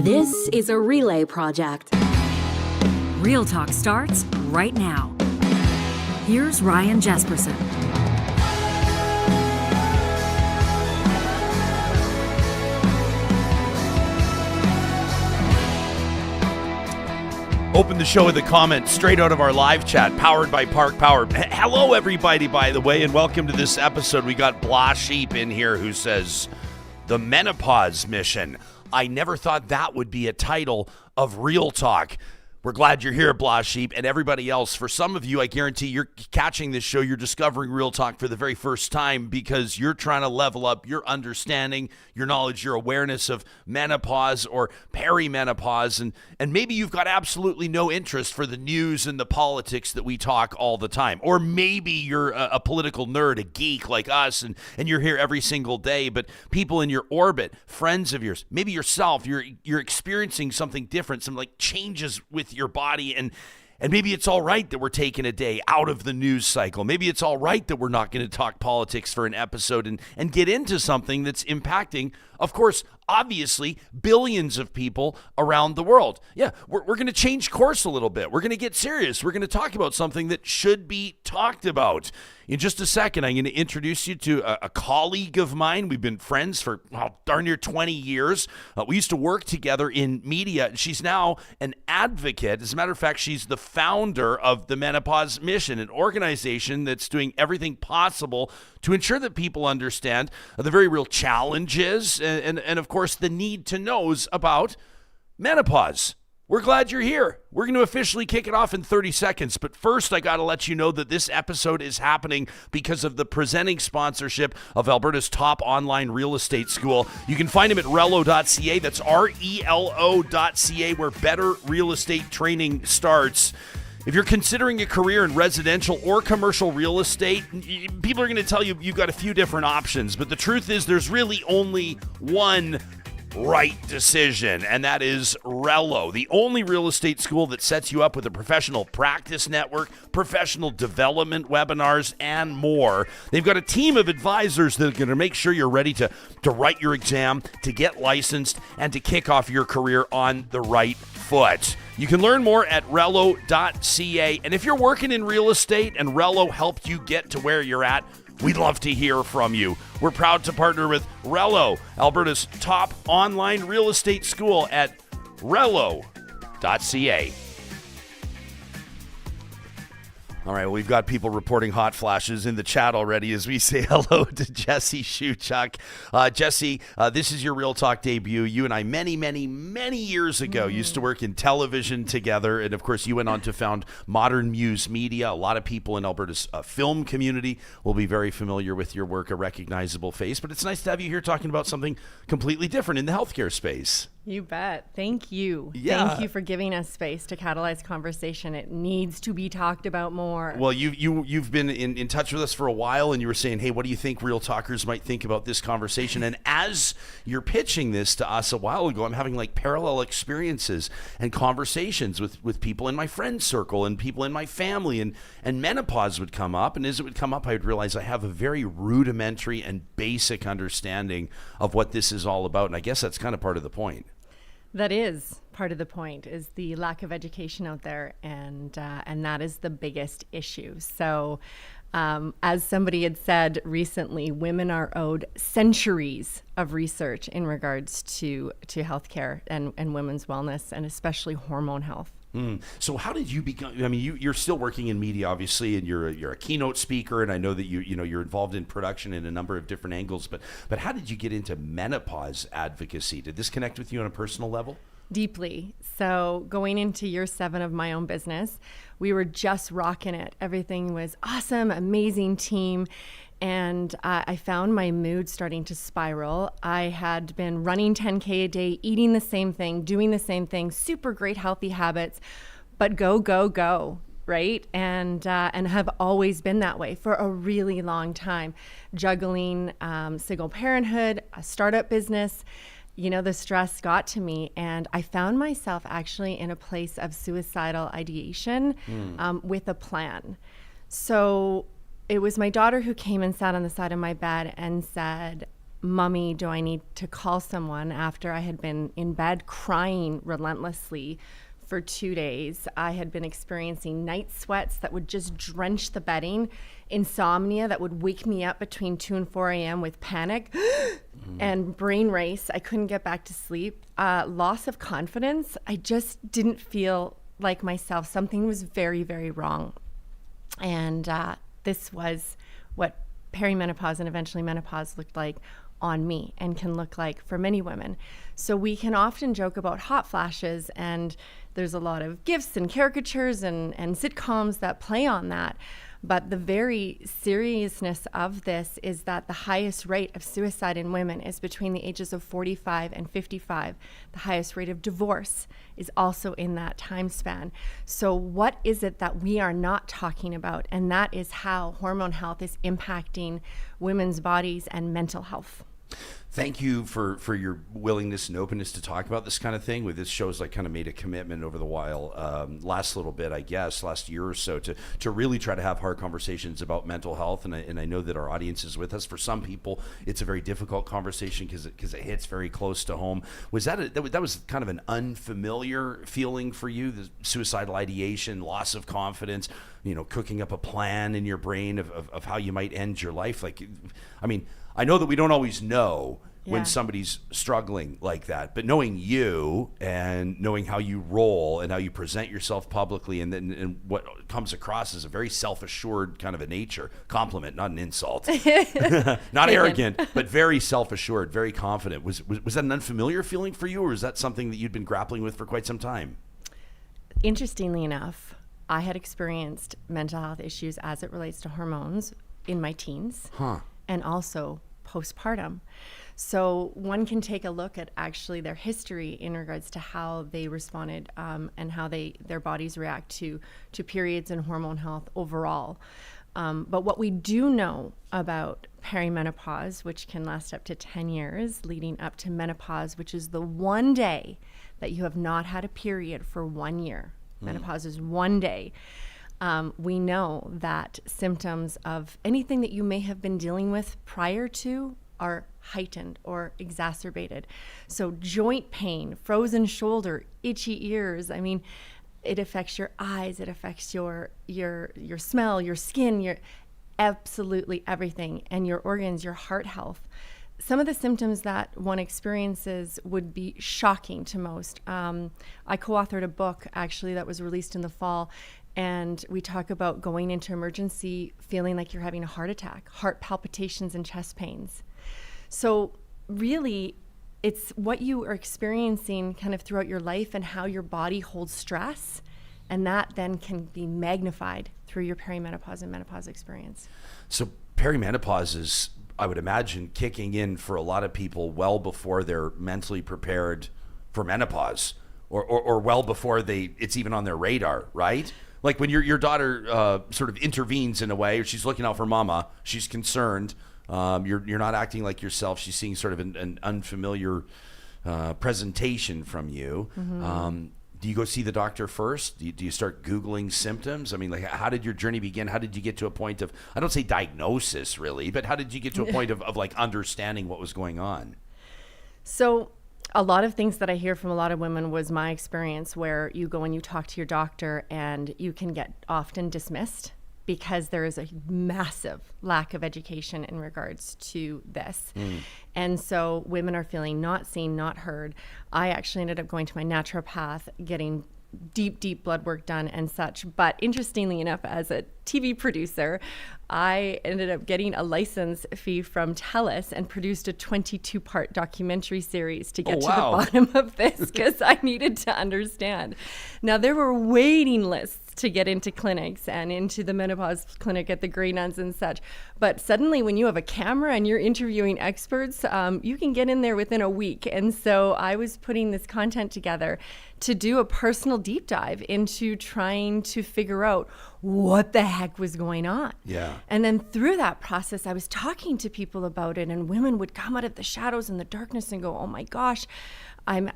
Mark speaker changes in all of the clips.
Speaker 1: This is a relay project.
Speaker 2: Real Talk starts right now. Here's Ryan Jesperson.
Speaker 3: Open the show with a comment straight out of our live chat, powered by Park Power. Hello, everybody, by the way, and welcome to this episode. We got Blah Sheep in here who says, the Menopause Mission. I never thought that would be a title of Real Talk. We're glad you're here, Blah Sheep, and everybody else. For some of you, I guarantee you're catching this show, you're discovering Real Talk for the very first time because you're trying to level up your understanding, your knowledge, your awareness of menopause or perimenopause, and maybe you've got absolutely no interest for the news and the politics that we talk all the time. Or maybe you're a political nerd, a geek like us, and you're here every single day, but people in your orbit, friends of yours, maybe yourself, you're experiencing something different, some like changes with your body, and maybe it's all right that we're taking a day out of the news cycle. Maybe it's all right that we're not going to talk politics for an episode and get into something that's impacting, of course, obviously, billions of people around the world. Yeah, we're going to change course a little bit. We're going to get serious. We're going to talk about something that should be talked about. In just a second, I'm going to introduce you to a colleague of mine. We've been friends for darn near 20 years. We used to work together in media. She's now an advocate. As a matter of fact, she's the founder of the Menopause Mission, an organization that's doing everything possible to ensure that people understand the very real challenges and of course, the need to knows about menopause. We're glad you're here. We're going to officially kick it off in 30 seconds. But first, I got to let you know that this episode is happening because of the presenting sponsorship of Alberta's top online real estate school. You can find them at relo.ca. That's RELO.ca, where better real estate training starts. If you're considering a career in residential or commercial real estate, people are going to tell you you've got a few different options. But the truth is there's really only one right decision, and that is Relo, the only real estate school that sets you up with a professional practice network, professional development webinars, and more. They've got a team of advisors that are going to make sure you're ready to write your exam, to get licensed, and to kick off your career on the right foot. You can learn more at relo.ca, and if you're working in real estate and Relo helped you get to where you're at, we'd love to hear from you. We're proud to partner with Relo, Alberta's top online real estate school, at relo.ca. All right, well, we've got people reporting hot flashes in the chat already as we say hello to Jesse Schewchuk. Jesse, this is your Real Talk debut. You and I, many, many, many years ago, used to work in television together. And, of course, you went on to found Modern Muse Media. A lot of people in Alberta's film community will be very familiar with your work, a recognizable face. But it's nice to have you here talking about something completely different in the healthcare space.
Speaker 4: You bet. Thank you.
Speaker 3: Yeah.
Speaker 4: Thank you for giving us space to catalyze conversation. It needs to be talked about more.
Speaker 3: Well, you've been in touch with us for a while, and you were saying, hey, what do you think real talkers might think about this conversation? And as you're pitching this to us a while ago, I'm having like parallel experiences and conversations with people in my friend circle and people in my family, and menopause would come up. And as it would come up, I would realize I have a very rudimentary and basic understanding of what this is all about. And I guess that's kind of part of the point.
Speaker 4: That is part of the point, is the lack of education out there, and that is the biggest issue. So as somebody had said recently, women are owed centuries of research in regards to healthcare and women's wellness, and especially hormone health.
Speaker 3: So how did you become, I mean, you're still working in media, obviously, and you're a keynote speaker, and I know that you're involved in production in a number of different angles, but how did you get into menopause advocacy? Did this connect with you on a personal level?
Speaker 4: Deeply. So going into year 7 of my own business, we were just rocking it. Everything was awesome, amazing team. And I found my mood starting to spiral. I had been running 10K a day, eating the same thing, doing the same thing, super great healthy habits, but go, right? And have always been that way for a really long time, juggling single parenthood, a startup business. You know, the stress got to me, and I found myself actually in a place of suicidal ideation with a plan. So it was my daughter who came and sat on the side of my bed and said, Mummy, do I need to call someone after I had been in bed crying relentlessly for 2 days. I had been experiencing night sweats that would just drench the bedding, insomnia that would wake me up between 2 and 4 a.m. with panic and brain race. I couldn't get back to sleep. Loss of confidence. I just didn't feel like myself. Something was very, very wrong. And this was what perimenopause and eventually menopause looked like on me and can look like for many women. So we can often joke about hot flashes, and there's a lot of gifs and caricatures and sitcoms that play on that. But the very seriousness of this is that the highest rate of suicide in women is between the ages of 45 and 55. The highest rate of divorce is also in that time span. So what is it that we are not talking about? And that is how hormone health is impacting women's bodies and mental health.
Speaker 3: Thank you for your willingness and openness to talk about this kind of thing. With this show's like kind of made a commitment over the last little bit, I guess, last year or so, to really try to have hard conversations about mental health. And I know that our audience is with us. For some people, it's a very difficult conversation because it hits very close to home. Was that was kind of an unfamiliar feeling for you? The suicidal ideation, loss of confidence, cooking up a plan in your brain of how you might end your life. I know that we don't always know when somebody's struggling like that, but knowing you and knowing how you roll and how you present yourself publicly and what comes across as a very self-assured kind of a nature, compliment, not an insult, not arrogant, but very self-assured, very confident. Was that an unfamiliar feeling for you, or is that something that you'd been grappling with for quite some time?
Speaker 4: Interestingly enough, I had experienced mental health issues as it relates to hormones in my teens. And also postpartum. So one can take a look at actually their history in regards to how they responded and how their bodies react to periods and hormone health overall. But what we do know about perimenopause, which can last up to 10 years, leading up to menopause, which is the one day that you have not had a period for 1 year. Menopause is 1 day. We know that symptoms of anything that you may have been dealing with prior to are heightened or exacerbated. So joint pain, frozen shoulder, itchy ears. I mean, it affects your eyes, it affects your smell, your skin, your absolutely everything, and your organs, your heart health. Some of the symptoms that one experiences would be shocking to most. I co-authored a book actually that was released in the fall, and we talk about going into emergency feeling like you're having a heart attack, heart palpitations and chest pains. So really, it's what you are experiencing kind of throughout your life and how your body holds stress, and that then can be magnified through your perimenopause and menopause experience.
Speaker 3: So perimenopause is, I would imagine, kicking in for a lot of people well before they're mentally prepared for menopause, or well before it's even on their radar, right? Like when your daughter sort of intervenes in a way, or she's looking out for mama, she's concerned, you're not acting like yourself, she's seeing sort of an unfamiliar presentation from you. Do you go see the doctor first? Do you start Googling symptoms? I mean, like, how did your journey begin? How did you get to a point of, I don't say diagnosis really, but how did you get to a point of like understanding what was going on?
Speaker 4: So a lot of things that I hear from a lot of women was my experience, where you go and you talk to your doctor and you can get often dismissed because there is a massive lack of education in regards to this. And so women are feeling not seen, not heard. I actually ended up going to my naturopath, getting deep blood work done and such. But interestingly enough, as a TV producer, I ended up getting a license fee from TELUS and produced a 22-part documentary series to get to the bottom of this, because I needed to understand. Now, there were waiting lists to get into clinics and into the menopause clinic at the Grey Nuns and such. But suddenly when you have a camera and you're interviewing experts, you can get in there within a week. And so I was putting this content together to do a personal deep dive into trying to figure out what the heck was going on.
Speaker 3: Yeah.
Speaker 4: And then through that process, I was talking to people about it, and women would come out of the shadows and the darkness and go, oh my gosh, I'm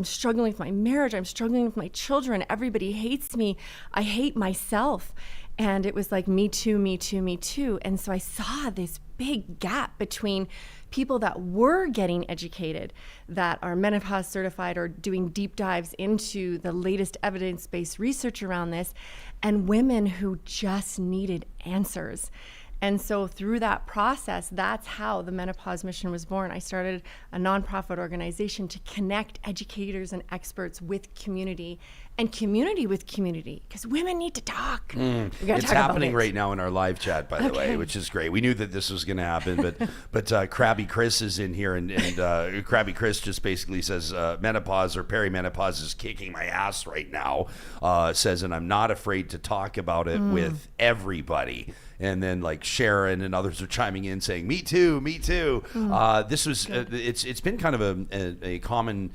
Speaker 4: struggling with my marriage. I'm struggling with my children. Everybody hates me. I hate myself. And it was like, me too, me too, me too. And so I saw this big gap between people that were getting educated, that are menopause certified or doing deep dives into the latest evidence-based research around this, and women who just needed answers. And so through that process, that's how the Menopause Mission was born. I started a nonprofit organization to connect educators and experts with community, and community with community, because women need to talk.
Speaker 3: It's happening right now in our live chat, by the way, which is great. We knew that this was going to happen, but Krabby Chris is in here, and Krabby Chris just basically says menopause or perimenopause is kicking my ass right now, says, and I'm not afraid to talk about it with everybody. And then like Sharon and others are chiming in saying, me too. This was, it's been kind of a common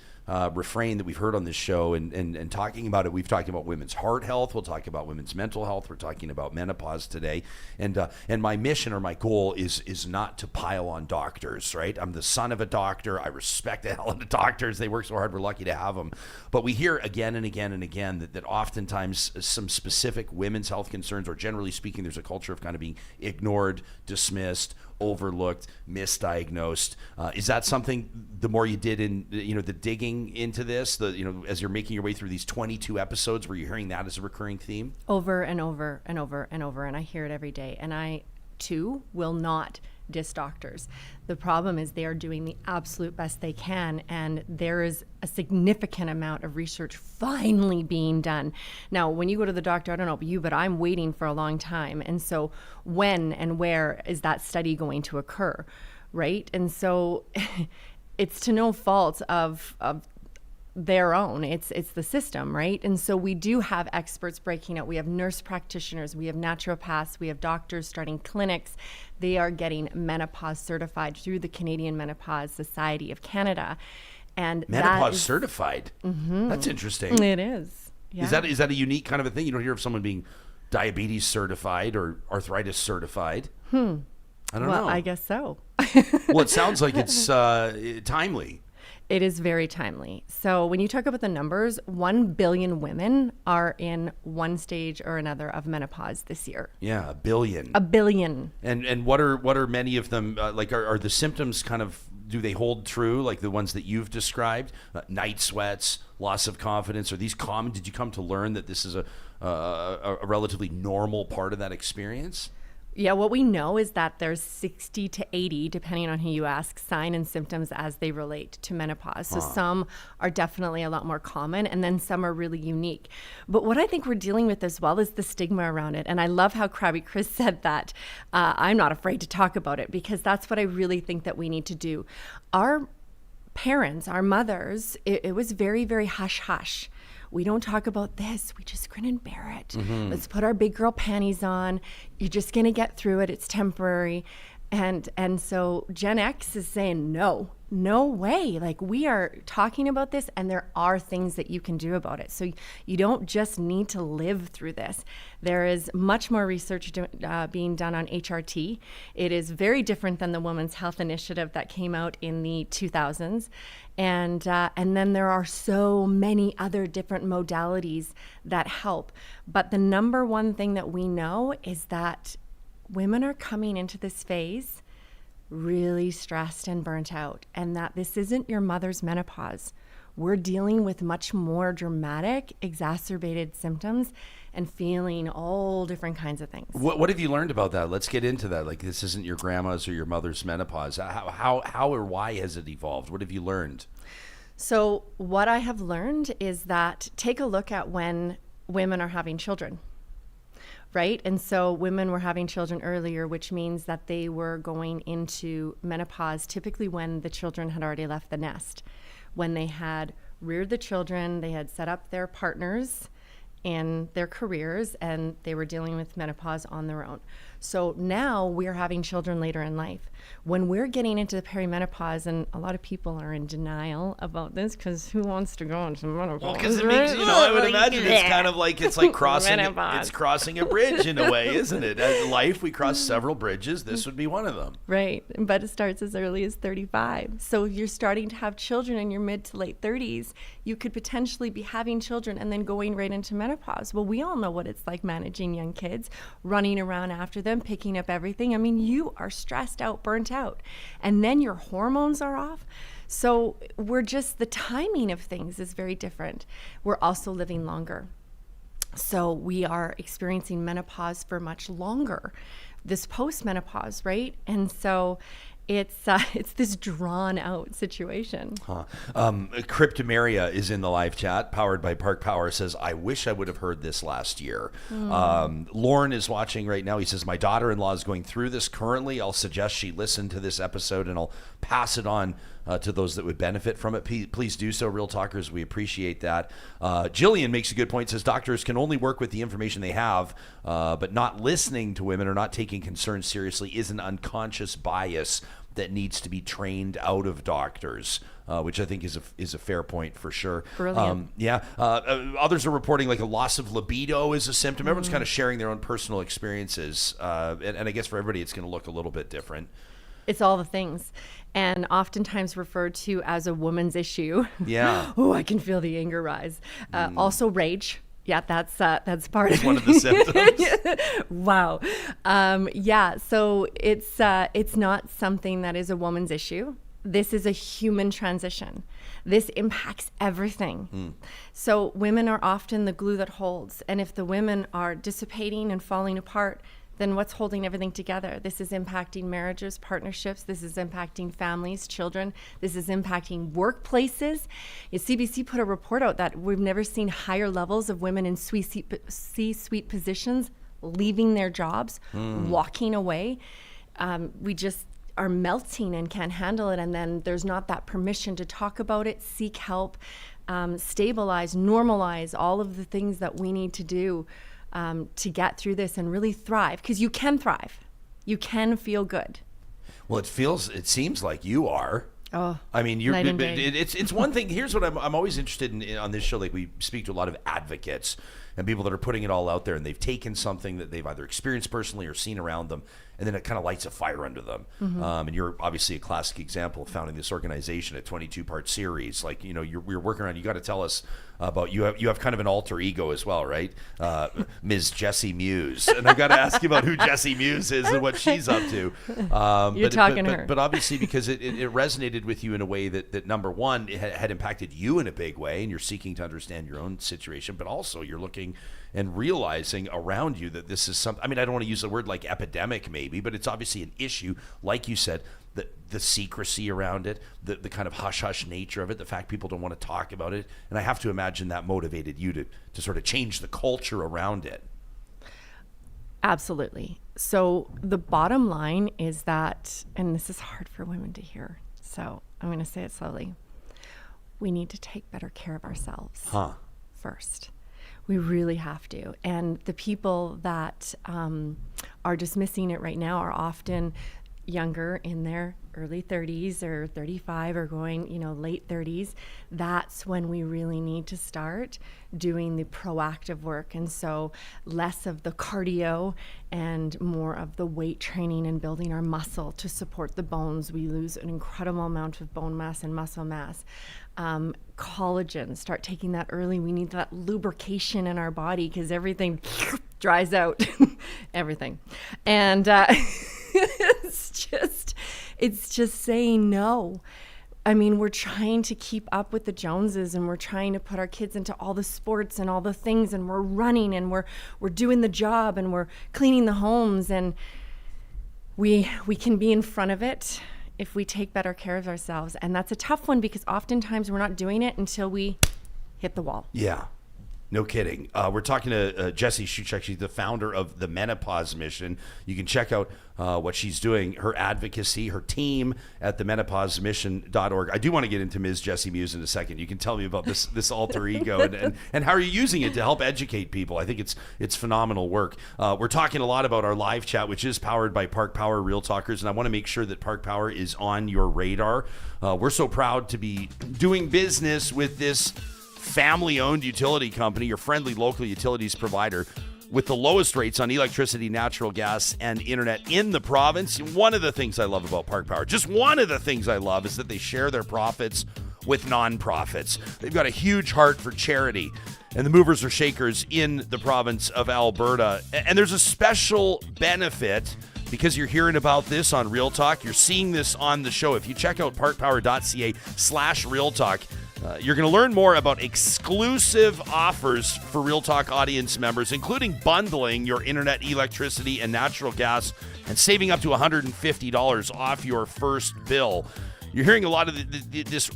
Speaker 3: refrain that we've heard on this show, and talking about it. We've talked about women's heart health. We'll talk about women's mental health. We're talking about menopause today. And my mission or my goal is not to pile on doctors, right? I'm the son of a doctor. I respect the hell out of doctors. They work so hard. We're lucky to have them. But we hear again and again and again that oftentimes some specific women's health concerns, or generally speaking, there's a culture of kind of being ignored, dismissed, overlooked, misdiagnosed. Is that something, the more you did in, the digging into this, as you're making your way through these 22 episodes, were you hearing that as a recurring theme?
Speaker 4: Over and over and over and over, and I hear it every day. And I, too, will not diss doctors. The problem is they are doing the absolute best they can, and there is a significant amount of research finally being done. Now, when you go to the doctor, I don't know about you, but I'm waiting for a long time. And so when and where is that study going to occur, right? And so it's to no fault of their own. It's the system, right? And so we do have experts breaking out. We have nurse practitioners, we have naturopaths, we have doctors starting clinics. They are getting menopause certified through the Canadian Menopause Society of Canada. And
Speaker 3: menopause certified? Mm-hmm. That's interesting.
Speaker 4: It is. Yeah.
Speaker 3: Is that a unique kind of a thing? You don't hear of someone being diabetes certified or arthritis certified. I don't know.
Speaker 4: Well, I guess so.
Speaker 3: Well, it sounds like it's timely.
Speaker 4: It is very timely. So when you talk about the numbers, 1 billion women are in one stage or another of menopause this year.
Speaker 3: Yeah, 1 billion.
Speaker 4: 1 billion.
Speaker 3: And what are many of them, are the symptoms kind of, do they hold true, like the ones that you've described? Night sweats, loss of confidence, are these common? Did you come to learn that this is a relatively normal part of that experience?
Speaker 4: Yeah, what we know is that there's 60 to 80, depending on who you ask, sign and symptoms as they relate to menopause. So some are definitely a lot more common, and then some are really unique. But what I think we're dealing with as well is the stigma around it. And I love how Krabby Chris said that. I'm not afraid to talk about it, because that's what I really think that we need to do. Our parents, our mothers, it was very, very hush-hush. We don't talk about this. We just grin and bear it. Mm-hmm. Let's put our big girl panties on. You're just going to get through it. It's temporary. And so Gen X is saying, no way. Like, we are talking about this, and there are things that you can do about it. So you don't just need to live through this. There is much more research being done on HRT. It is very different than the Women's Health Initiative that came out in the 2000s. And then there are so many other different modalities that help. But the number one thing that we know is that women are coming into this phase really stressed and burnt out, and that this isn't your mother's menopause. We're dealing with much more dramatic, exacerbated symptoms and feeling all different kinds of things.
Speaker 3: What have you learned about that? Let's get into that. Like, this isn't your grandma's or your mother's menopause. How or why has it evolved? What have you learned?
Speaker 4: So what I have learned is that take a look at when women are having children. Right? And so women were having children earlier, which means that they were going into menopause typically when the children had already left the nest. When they had reared the children, they had set up their partners in their careers, and they were dealing with menopause on their own. So now we're having children later in life. When we're getting into the perimenopause, and a lot of people are in denial about this, because who wants to go into menopause?
Speaker 3: Well, because it makes, I would imagine it's kind of like, it's like crossing a bridge in a way, isn't it? In life, we cross several bridges. This would be one of them.
Speaker 4: Right, but it starts as early as 35. So if you're starting to have children in your mid to late 30s, you could potentially be having children and then going right into menopause. Well, we all know what it's like managing young kids, running around after them, them, picking up everything. I mean, you are stressed out, burnt out, and then your hormones are off. So the timing of things is very different. We're also living longer. So we are experiencing menopause for much longer, this post-menopause, right? And so it's this drawn out situation.
Speaker 3: Cryptomeria is in the live chat, powered by Park Power, says, I wish I would have heard this last year. Lauren is watching right now. He says, my daughter-in-law is going through this currently. I'll suggest she listen to this episode, and I'll pass it on to those that would benefit from it. Please do so, Real Talkers. We appreciate that. Jillian makes a good point, says doctors can only work with the information they have, but not listening to women or not taking concerns seriously is an unconscious bias that needs to be trained out of doctors, which I think is a fair point for sure.
Speaker 4: Brilliant.
Speaker 3: Others are reporting like a loss of libido is a symptom. Everyone's kind of sharing their own personal experiences. And I guess for everybody, it's going to look a little bit different.
Speaker 4: It's all the things, and oftentimes referred to as a woman's issue.
Speaker 3: Yeah.
Speaker 4: Oh, I can feel the anger rise. Also rage. Yeah, that's part of it.
Speaker 3: One of the symptoms.
Speaker 4: Wow. So it's not something that is a woman's issue. This is a human transition. This impacts everything. So women are often the glue that holds, and if the women are dissipating and falling apart, then what's holding everything together? This is impacting marriages, partnerships. This is impacting families, children. This is impacting workplaces. CBC put a report out that we've never seen higher levels of women in C-suite positions leaving their jobs, walking away. We just are melting and can't handle it. And then there's not that permission to talk about it, seek help, stabilize, normalize all of the things that we need to do to get through this and really thrive, because you can thrive. You can feel good.
Speaker 3: Well, it seems like you are.
Speaker 4: Oh,
Speaker 3: I mean,
Speaker 4: night and day.
Speaker 3: It's one thing. Here's what I'm always interested in on this show. Like, we speak to a lot of advocates and people that are putting it all out there, and they've taken something that they've either experienced personally or seen around them, and then it kind of lights a fire under them. And you're obviously a classic example of founding this organization, a 22-part series. Like, you're working around. You got to tell us about you have kind of an alter ego as well, right? Ms. Jessie Muse, and I've got to ask you about who Jessie Muse is and what she's up to.
Speaker 4: You're talking to her,
Speaker 3: but obviously because it resonated with you in a way that number one, it had impacted you in a big way, and you're seeking to understand your own situation, but also you're looking and realizing around you that this is something. I mean, I don't want to use the word like epidemic maybe, but it's obviously an issue, like you said, the secrecy around it, the kind of hush-hush nature of it, the fact people don't want to talk about it. And I have to imagine that motivated you to sort of change the culture around it.
Speaker 4: Absolutely. So the bottom line is that, and this is hard for women to hear, so I'm going to say it slowly, we need to take better care of ourselves first. We really have to. And the people that are dismissing it right now are often younger, in their early 30s or 35 or going, late 30s. That's when we really need to start doing the proactive work. And so less of the cardio and more of the weight training and building our muscle to support the bones. We lose an incredible amount of bone mass and muscle mass. Collagen, start taking that early. We need that lubrication in our body because everything dries out, everything. And it's just saying no. I mean, we're trying to keep up with the Joneses, and we're trying to put our kids into all the sports and all the things, and we're running, and we're doing the job, and we're cleaning the homes, and we can be in front of it if we take better care of ourselves. And that's a tough one because oftentimes we're not doing it until we hit the wall.
Speaker 3: Yeah. No kidding. We're talking to Jesse Schewchuk. She's the founder of the Menopause Mission. You can check out what she's doing, her advocacy, her team at the menopausemission.org. I do want to get into Ms. Jessie Muse in a second. You can tell me about this alter ego and how are you using it to help educate people. I think it's phenomenal work. We're talking a lot about our live chat, which is powered by Park Power Real Talkers, and I want to make sure that Park Power is on your radar. We're so proud to be doing business with this family-owned utility company, your friendly local utilities provider, with the lowest rates on electricity, natural gas, and internet in the province. One of the things I love about Park Power, just one of the things I love, is that they share their profits with nonprofits. They've got a huge heart for charity. and the movers or shakers in the province of Alberta. And there's a special benefit because you're hearing about this on Real Talk. You're seeing this on the show. If you check out parkpower.ca/Real Talk, you're going to learn more about exclusive offers for Real Talk audience members, including bundling your internet, electricity, and natural gas and saving up to $150 off your first bill. You're hearing a lot of this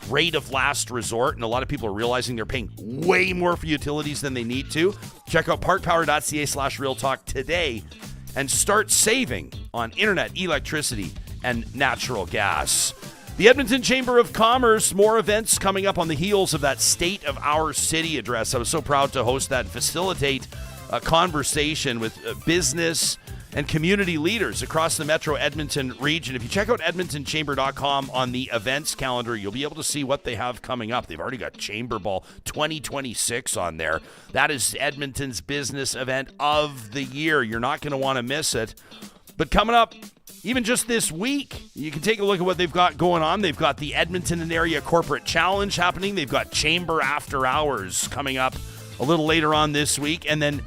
Speaker 3: rate of last resort, and a lot of people are realizing they're paying way more for utilities than they need to. Check out parkpower.ca/Real Talk today and start saving on internet, electricity, and natural gas. The Edmonton Chamber of Commerce, more events coming up on the heels of that State of Our City address. I was so proud to host that and facilitate a conversation with business and community leaders across the Metro Edmonton region. If you check out edmontonchamber.com on the events calendar, you'll be able to see what they have coming up. They've already got Chamber Ball 2026 on there. That is Edmonton's business event of the year. You're not going to want to miss it. But coming up, even just this week, you can take a look at what they've got going on. They've got the Edmonton and Area Corporate Challenge happening. They've got Chamber After Hours coming up a little later on this week. And then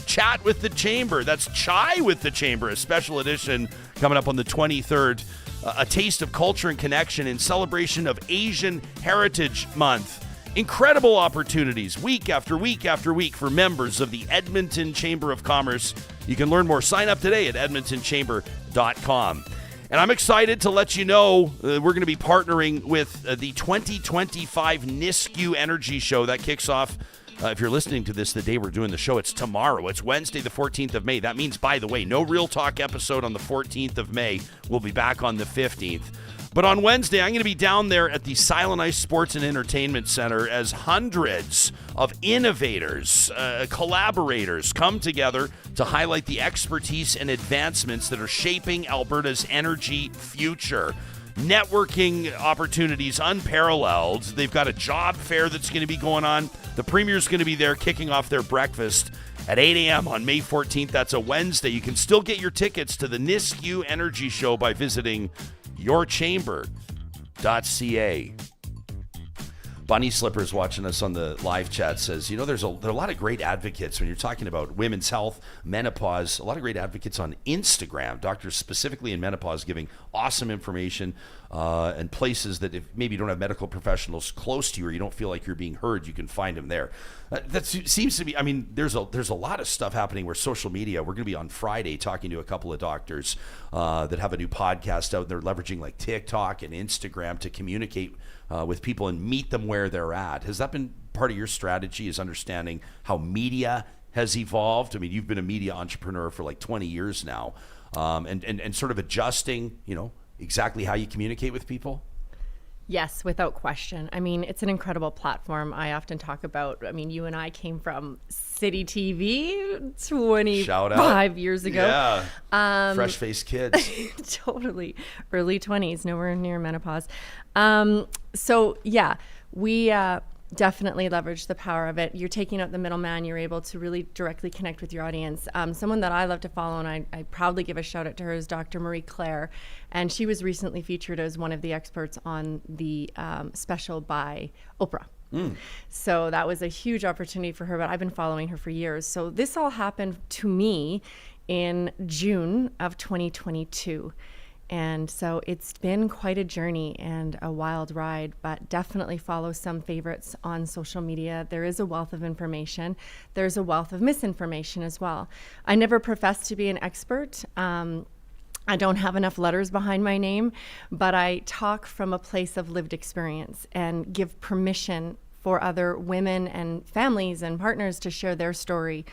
Speaker 3: Chat with the Chamber. That's Chai with the Chamber, a special edition coming up on the 23rd. A taste of culture and connection in celebration of Asian Heritage Month. Incredible opportunities week after week after week for members of the Edmonton Chamber of Commerce. You can learn more. Sign up today at edmontonchamber.com. And I'm excited to let you know we're going to be partnering with the 2025 Nisku Energy Show. That kicks off, if you're listening to this the day we're doing the show, it's tomorrow. It's Wednesday, the 14th of May. That means, by the way, no Real Talk episode on the 14th of May. We'll be back on the 15th. But on Wednesday, I'm going to be down there at the Silent Ice Sports and Entertainment Center as hundreds of innovators, collaborators come together to highlight the expertise and advancements that are shaping Alberta's energy future. Networking opportunities unparalleled. They've got a job fair that's going to be going on. The Premier's going to be there kicking off their breakfast at 8 a.m. on May 14th. That's a Wednesday. You can still get your tickets to the Nisku Energy Show by visiting yourchamber.ca. Bunny Slippers watching us on the live chat says, you know, there are a lot of great advocates when you're talking about women's health, menopause, a lot of great advocates on Instagram, doctors specifically in menopause giving awesome information and places that if maybe you don't have medical professionals close to you or you don't feel like you're being heard, you can find them there. That seems to be, I mean, there's a lot of stuff happening where social media, we're going to be on Friday talking to a couple of doctors that have a new podcast out. They're leveraging like TikTok and Instagram to communicate with people and meet them where they're at. Has that been part of your strategy, is understanding how media has evolved? I mean, you've been a media entrepreneur for like 20 years now, and sort of adjusting, you know, exactly how you communicate with people?
Speaker 4: Yes, without question. I mean, it's an incredible platform. I often talk about, I mean, you and I came from City TV 25 years ago.
Speaker 3: Yeah. Fresh-faced kids.
Speaker 4: Totally. Early 20s, nowhere near menopause. So, yeah, we definitely leverage the power of it. You're taking out the middleman. You're able to really directly connect with your audience. Someone that I love to follow, and I proudly give a shout out to her, is Dr. Marie Claire. And she was recently featured as one of the experts on the special by Oprah. So that was a huge opportunity for her, but I've been following her for years. So this all happened to me in June of 2022. And so it's been quite a journey and a wild ride, but definitely follow some favorites on social media. There is a wealth of information. There's a wealth of misinformation as well. I never professed to be an expert. I don't have enough letters behind my name, but I talk from a place of lived experience and give permission for other women and families and partners to share their story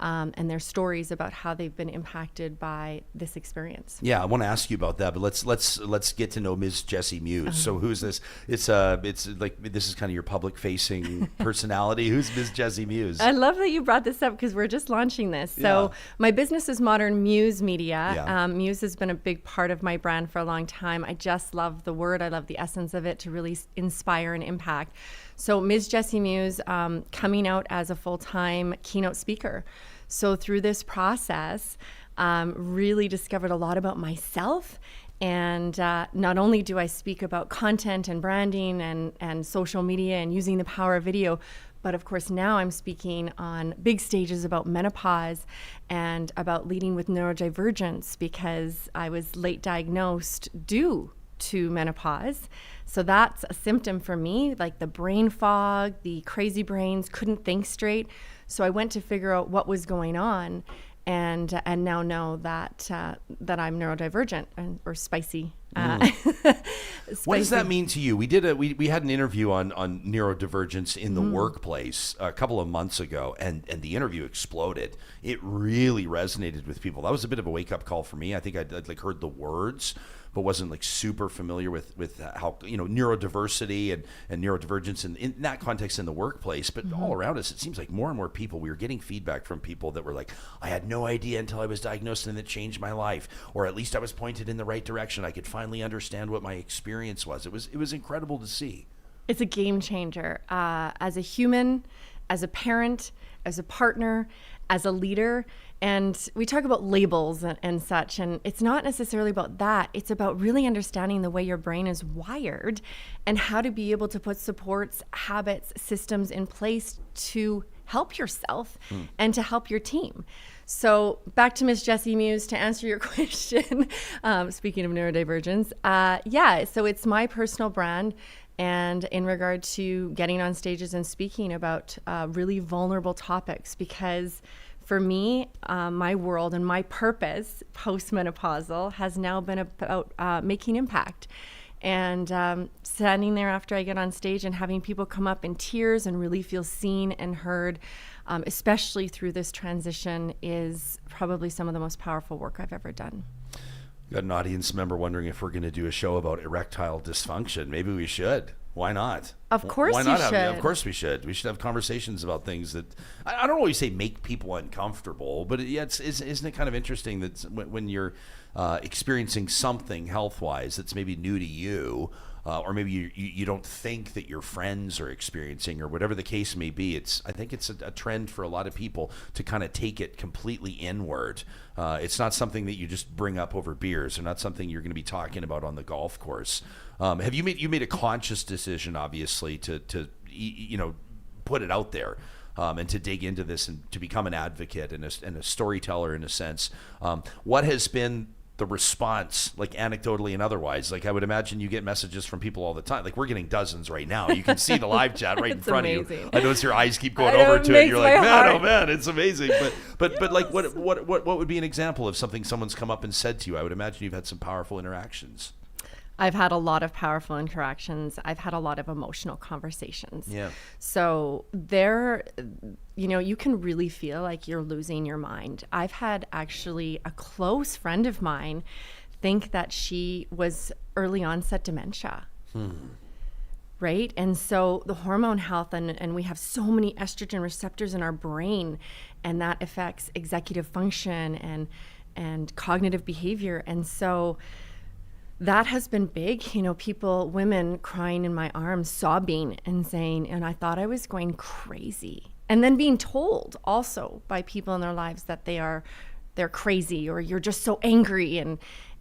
Speaker 4: and their stories about how they've been impacted by this experience.
Speaker 3: Yeah, I want to ask you about that, but let's get to know Ms. Jessie Muse. So who's this? It's like this is kind of your public-facing personality. Who's Ms. Jessie Muse?
Speaker 4: I love that you brought this up because we're just launching this. So my business is Modern Muse Media.
Speaker 3: Yeah.
Speaker 4: Muse has been a big part of my brand for a long time. I just love the word. I love the essence of it to really inspire and impact. So Ms. Jessie Muse coming out as a full-time keynote speaker. So through this process, really discovered a lot about myself. And not only do I speak about content and branding and social media and using the power of video, But of course, now I'm speaking on big stages about menopause and about leading with neurodivergence because I was late diagnosed due to menopause. So that's a symptom for me, like the brain fog, the crazy brains, couldn't think straight. So I went to figure out what was going on and now know that I'm neurodivergent or spicy.
Speaker 3: What does that mean to you? We had an interview on neurodivergence in the workplace a couple of months ago, and the interview exploded. It really resonated with people. That was a bit of a wake up call for me. I think I'd like heard the words, but wasn't like super familiar with how, neurodiversity and neurodivergence in that context in the workplace. But all around us, it seems like more and more people, we were getting feedback from people that were like, I had no idea until I was diagnosed and it changed my life, or at least I was pointed in the right direction. I could finally understand what my experience was. It was incredible to see.
Speaker 4: It's a game changer. As a human, as a parent, as a partner, as a leader. And we talk about labels and such, and it's not necessarily about that. It's about really understanding the way your brain is wired and how to be able to put supports, habits, systems in place to help yourself and to help your team. So back to Miss Jessie Muse to answer your question, speaking of neurodivergence, so it's my personal brand. And in regard to getting on stages and speaking about really vulnerable topics, because for me, my world and my purpose postmenopausal has now been about making impact. And standing there after I get on stage and having people come up in tears and really feel seen and heard, especially through this transition, is probably some of the most powerful work I've ever done.
Speaker 3: Got an audience member wondering if we're going to do a show about erectile dysfunction. Maybe we should. Why not?
Speaker 4: Of course
Speaker 3: Why not
Speaker 4: you should.
Speaker 3: Of course we should. We should have conversations about things that, I don't always say make people uncomfortable, but isn't it kind of interesting that when you're experiencing something health-wise that's maybe new to you, or maybe you don't think that your friends are experiencing, or whatever the case may be, I think it's a trend for a lot of people to kind of take it completely inward. It's not something that you just bring up over beers, or not something you're going to be talking about on the golf course. Have you made a conscious decision, obviously, to put it out there, and to dig into this and to become an advocate and a storyteller in a sense? What has been the response, like anecdotally and otherwise? Like, I would imagine you get messages from people all the time. Like, we're getting dozens right now. You can see the live chat right in front of you. I notice your eyes keep going over to it. You're like, man, oh man, it's amazing. But like, what would be an example of something someone's come up and said to you? I would imagine you've had some powerful interactions.
Speaker 4: I've had a lot of powerful interactions. I've had a lot of emotional conversations.
Speaker 3: Yeah.
Speaker 4: So there, you can really feel like you're losing your mind. I've had actually a close friend of mine think that she was early onset dementia. Right? And so the hormone health, and we have so many estrogen receptors in our brain, and that affects executive function and cognitive behavior. And so that has been big, women crying in my arms, sobbing and saying, and I thought I was going crazy. And then being told also by people in their lives that they're crazy, or you're just so angry.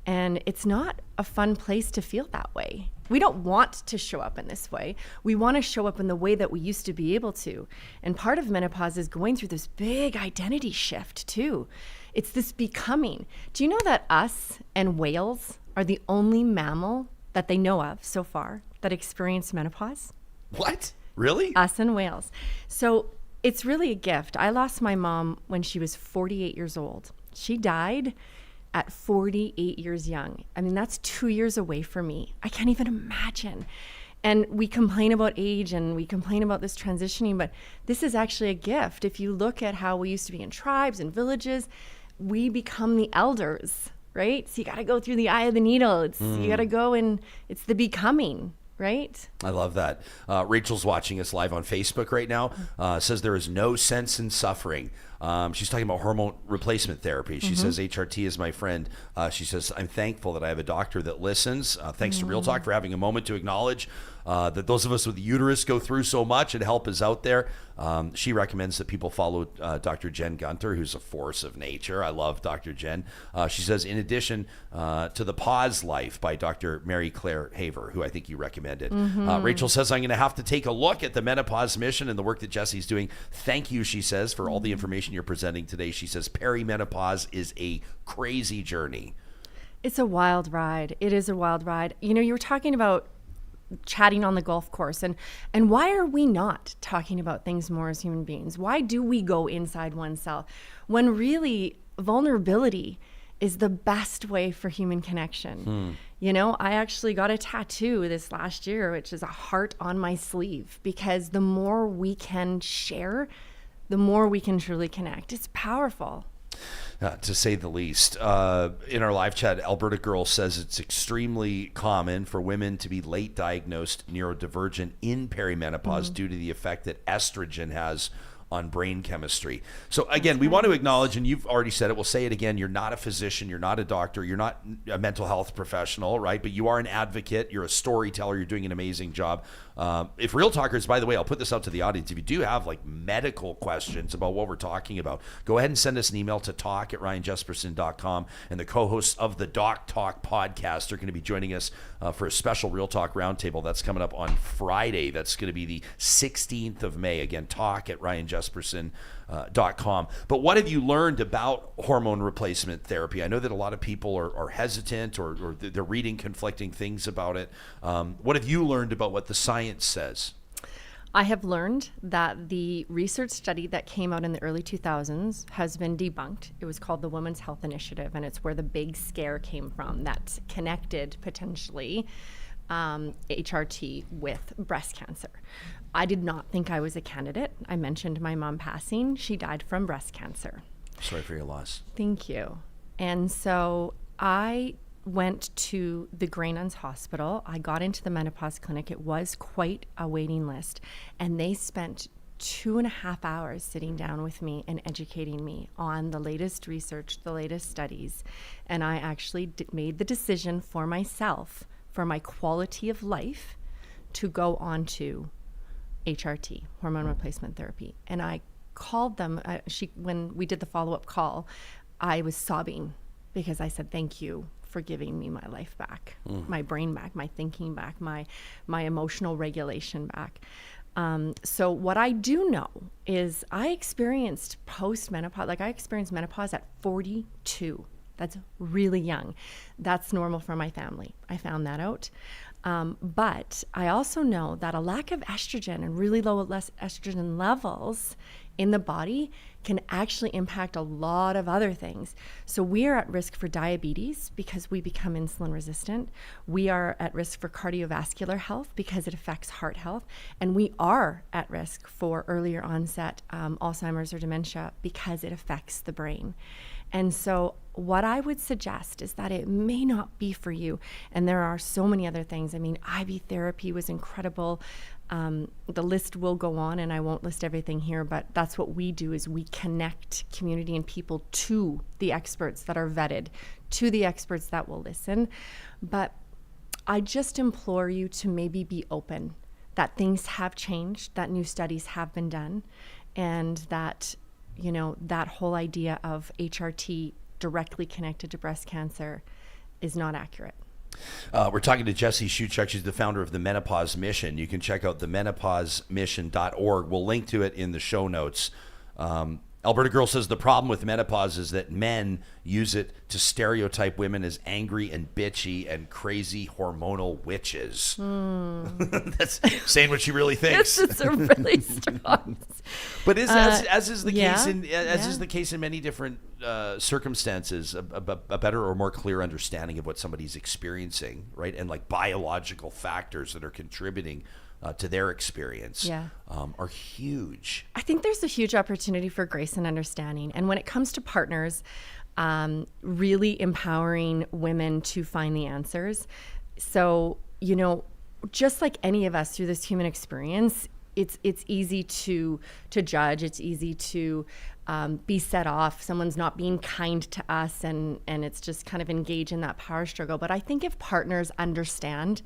Speaker 4: And it's not a fun place to feel that way. We don't want to show up in this way. We want to show up in the way that we used to be able to. And part of menopause is going through this big identity shift too. It's this becoming. Do you know that us and whales are the only mammal that they know of so far that experience menopause?
Speaker 3: What? Really?
Speaker 4: Us and whales. So it's really a gift. I lost my mom when she was 48 years old. She died at 48 years young. I mean, that's 2 years away from me. I can't even imagine. And we complain about age and we complain about this transitioning, but this is actually a gift. If you look at how we used to be in tribes and villages, we become the elders, right? So you got to go through the eye of the needle. You got to go, and it's the becoming, right?
Speaker 3: I love that. Rachel's watching us live on Facebook right now. Says there is no sense in suffering. She's talking about hormone replacement therapy. She says HRT is my friend. She says, I'm thankful that I have a doctor that listens. Thanks to Real Talk for having a moment to acknowledge that those of us with uterus go through so much, and help is out there. She recommends that people follow Dr. Jen Gunter, who's a force of nature. I love Dr. Jen. She says, in addition to The Pause Life by Dr. Mary Claire Haver, who I think you recommended. Rachel says, I'm going to have to take a look at the Menopause Mission and the work that Jesse's doing. Thank you, she says, for all the information you're presenting today. She says, perimenopause is a crazy journey.
Speaker 4: It's a wild ride. It is a wild ride. You know, you were talking about chatting on the golf course, and why are we not talking about things more as human beings? Why do we go inside oneself when really vulnerability is the best way for human connection? You know, I actually got a tattoo this last year, which is a heart on my sleeve, because the more we can share, the more we can truly connect. It's powerful.
Speaker 3: To say the least. In our live chat, Alberta Girl says it's extremely common for women to be late diagnosed neurodivergent in perimenopause due to the effect that estrogen has on brain chemistry. So again, we want to acknowledge, and you've already said it, we'll say it again, you're not a physician, you're not a doctor, you're not a mental health professional, right? But you are an advocate, you're a storyteller, you're doing an amazing job. If Real Talkers, by the way, I'll put this out to the audience, if you do have like medical questions about what we're talking about, go ahead and send us an email to talk@ryanjesperson.com, and the co-hosts of the Doc Talk podcast are going to be joining us for a special Real Talk Roundtable that's coming up on Friday. That's going to be the 16th of May. Again, talk@ryanjesperson.com. But what have you learned about hormone replacement therapy? I know that a lot of people are hesitant or they're reading conflicting things about it. What have you learned about what the science says?
Speaker 4: I have learned that the research study that came out in the early 2000s has been debunked. It was called the Women's Health Initiative, and it's where the big scare came from that connected potentially HRT with breast cancer. I did not think I was a candidate. I mentioned my mom passing. She died from breast cancer.
Speaker 3: Sorry for your loss.
Speaker 4: Thank you. And so I went to the Grey Nuns Hospital. I got into the menopause clinic. It was quite a waiting list. And they spent 2.5 hours sitting down with me and educating me on the latest research, the latest studies. And I actually made the decision for myself, for my quality of life, to go on to HRT, hormone replacement therapy. And I called them. When we did the follow-up call, I was sobbing because I said, thank you for giving me my life back, my brain back, my thinking back, my emotional regulation back. So what I do know is I experienced post-menopause, like I experienced menopause at 42. That's really young. That's normal for my family. I found that out. But I also know that a lack of estrogen and really low estrogen levels in the body can actually impact a lot of other things. So we are at risk for diabetes because we become insulin resistant. We are at risk for cardiovascular health because it affects heart health. And we are at risk for earlier onset Alzheimer's or dementia because it affects the brain. And so what I would suggest is that it may not be for you. And there are so many other things. I mean, IV therapy was incredible. The list will go on, and I won't list everything here, but that's what we do is we connect community and people to the experts that are vetted, to the experts that will listen. But I just implore you to maybe be open that things have changed, that new studies have been done, and that that whole idea of HRT directly connected to breast cancer is not accurate.
Speaker 3: We're talking to Jesse Schewchuk. She's the founder of the Menopause Mission. You can check out the menopausemission.org. We'll link to it in the show notes. Alberta Girl says the problem with menopause is that men use it to stereotype women as angry and bitchy and crazy hormonal witches. That's saying what she really thinks.
Speaker 4: This is a really strong.
Speaker 3: But as is the case is the case in many different circumstances, a better or more clear understanding of what somebody's experiencing, right, and like biological factors that are contributing to their experience are huge.
Speaker 4: I think there's a huge opportunity for grace and understanding. And when it comes to partners, really empowering women to find the answers. So, just like any of us through this human experience, it's easy to judge. It's easy to be set off. Someone's not being kind to us, and it's just kind of engage in that power struggle. But I think if partners understand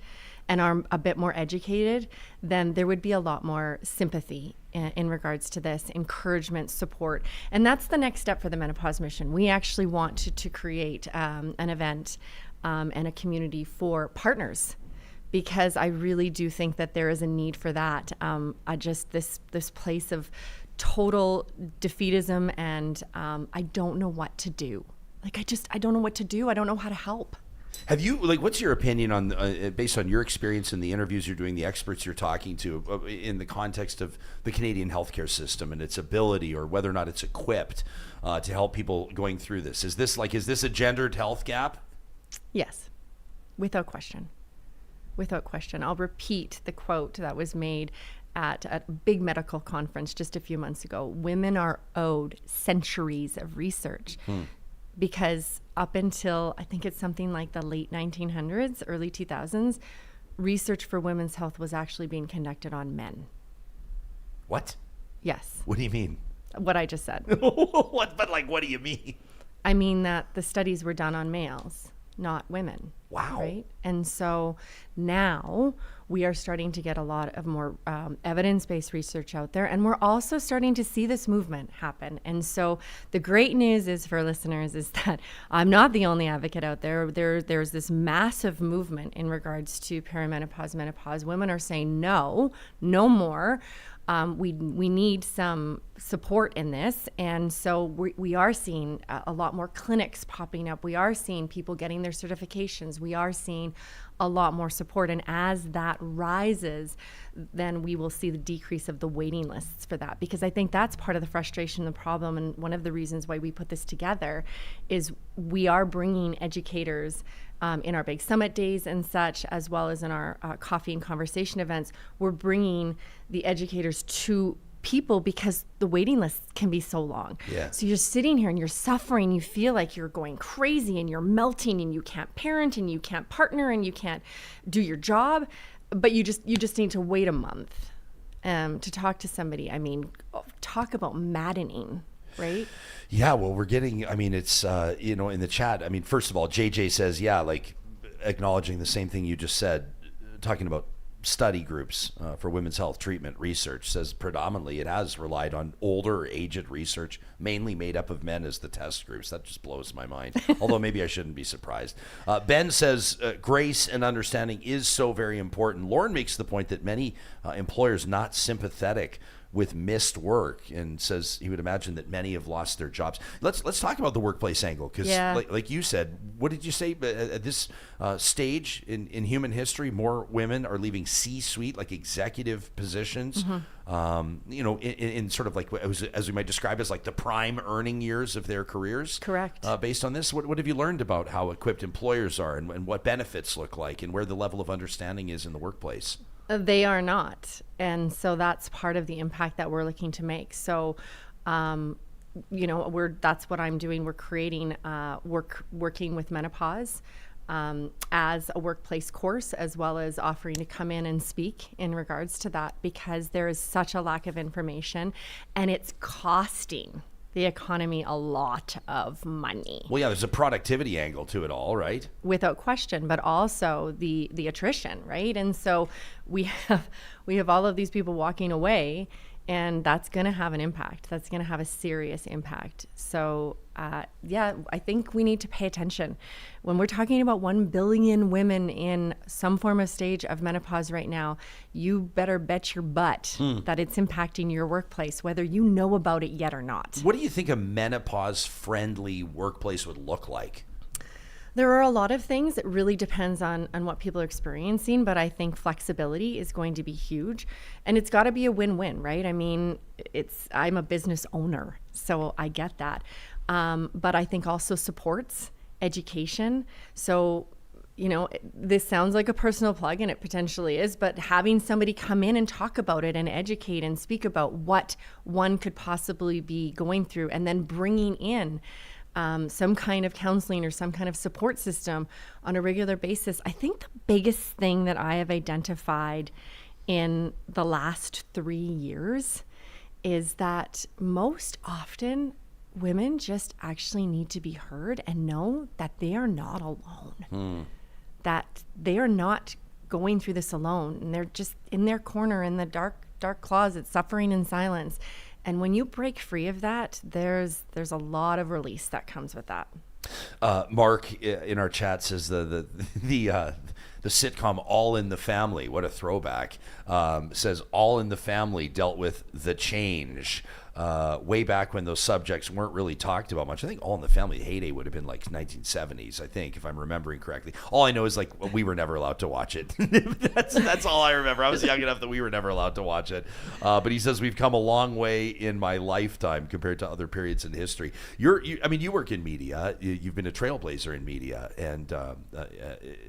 Speaker 4: and are a bit more educated, then there would be a lot more sympathy in regards to this, encouragement, support. And that's the next step for the Menopause Mission. We actually want to create an event and a community for partners, because I really do think that there is a need for that. This place of total defeatism, and I don't know what to do. I don't know what to do. I don't know how to help.
Speaker 3: Have you, what's your opinion on, based on your experience in the interviews you're doing, the experts you're talking to, in the context of the Canadian healthcare system and its ability, or whether or not it's equipped to help people going through this? Is this a gendered health gap?
Speaker 4: Yes, without question. Without question. I'll repeat the quote that was made at a big medical conference just a few months ago. Women are owed centuries of research. Because up until, I think it's something like the late 1900s, early 2000s, research for women's health was actually being conducted on men.
Speaker 3: What?
Speaker 4: Yes.
Speaker 3: What do you mean?
Speaker 4: What I just said.
Speaker 3: What do you mean?
Speaker 4: I mean that the studies were done on males, not women.
Speaker 3: Wow.
Speaker 4: Right? And so now we are starting to get a lot of more evidence-based research out there, and we're also starting to see this movement happen. And so the great news is for listeners is that I'm not the only advocate out there. There's this massive movement in regards to perimenopause, menopause. Women are saying no more. We need some support in this. And so we are seeing a lot more clinics popping up. We are seeing people getting their certifications. We are seeing a lot more support. And as that rises, then we will see the decrease of the waiting lists for that. Because I think that's part of the frustration, the problem. And one of the reasons why we put this together is we are bringing educators in our big summit days and such, as well as in our coffee and conversation events. We're bringing the educators to people because the waiting lists can be so long.
Speaker 3: Yeah.
Speaker 4: So you're sitting here and you're suffering. You feel like you're going crazy and you're melting and you can't parent and you can't partner and you can't do your job, but you just need to wait a month to talk to somebody. I mean, talk about maddening. Right?
Speaker 3: Yeah, well, we're getting, I mean, it's, in the chat, I mean, first of all, JJ says, acknowledging the same thing you just said, talking about study groups for women's health treatment research, says predominantly it has relied on older, aged research, mainly made up of men as the test groups. That just blows my mind, although maybe I shouldn't be surprised. Ben says grace and understanding is so very important. Lauren makes the point that many employers not sympathetic with missed work, and says he would imagine that many have lost their jobs. Let's talk about the workplace angle, because like you said, what did you say at this stage in human history, more women are leaving C-suite, like executive positions, in sort of like as we might describe as like the prime earning years of their careers.
Speaker 4: Correct.
Speaker 3: Based on this, what have you learned about how equipped employers are and what benefits look like and where the level of understanding is in the workplace?
Speaker 4: They are not. And so that's part of the impact that we're looking to make. So, that's what I'm doing. We're creating working with menopause as a workplace course, as well as offering to come in and speak in regards to that, because there is such a lack of information and it's costing the economy a lot of money.
Speaker 3: Well, yeah, there's a productivity angle to it all, right?
Speaker 4: Without question, but also the attrition, right? And so we have all of these people walking away, and that's going to have an impact. That's going to have a serious impact. So, I think we need to pay attention. When we're talking about 1 billion women in some form of stage of menopause right now, you better bet your butt that it's impacting your workplace, whether you know about it yet or not.
Speaker 3: What do you think a menopause-friendly workplace would look like?
Speaker 4: There are a lot of things. It really depends on what people are experiencing, but I think flexibility is going to be huge, and it's got to be a win-win, right? I mean, I'm a business owner, so I get that. But I think also supports education. So, this sounds like a personal plug, and it potentially is, but having somebody come in and talk about it and educate and speak about what one could possibly be going through, and then bringing in some kind of counseling or some kind of support system on a regular basis. I think the biggest thing that I have identified in the last 3 years is that most often women just actually need to be heard and know that they are not alone, that they are not going through this alone, and they're just in their corner in the dark closet, suffering in silence. And when you break free of that, there's a lot of release that comes with that.
Speaker 3: Mark in our chat says the sitcom All in the Family, what a throwback, says All in the Family dealt with the change way back when those subjects weren't really talked about much. I think All in the Family heyday would have been like 1970s, I think, if I'm remembering correctly. All I know is like we were never allowed to watch it. That's all I remember. I was young enough that we were never allowed to watch it. But he says we've come a long way in my lifetime compared to other periods in history. You work in media. You've been a trailblazer in media. And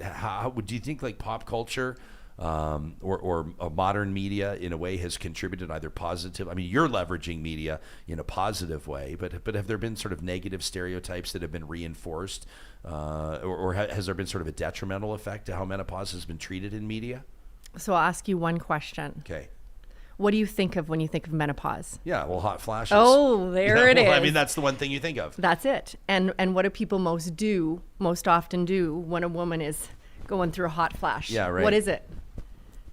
Speaker 3: how do you think like pop culture or modern media in a way has contributed either positive? I mean, you're leveraging media in a positive way, but have there been sort of negative stereotypes that have been reinforced, or has there been sort of a detrimental effect to how menopause has been treated in media? So
Speaker 4: I'll ask you one question.
Speaker 3: Okay.
Speaker 4: What do you think of when you think of menopause?
Speaker 3: Yeah, well, hot flashes.
Speaker 4: Oh, there it is.
Speaker 3: I mean, that's the one thing you think of.
Speaker 4: That's it. And what do people most often do when a woman is going through a hot flash?
Speaker 3: Yeah, right.
Speaker 4: What is it?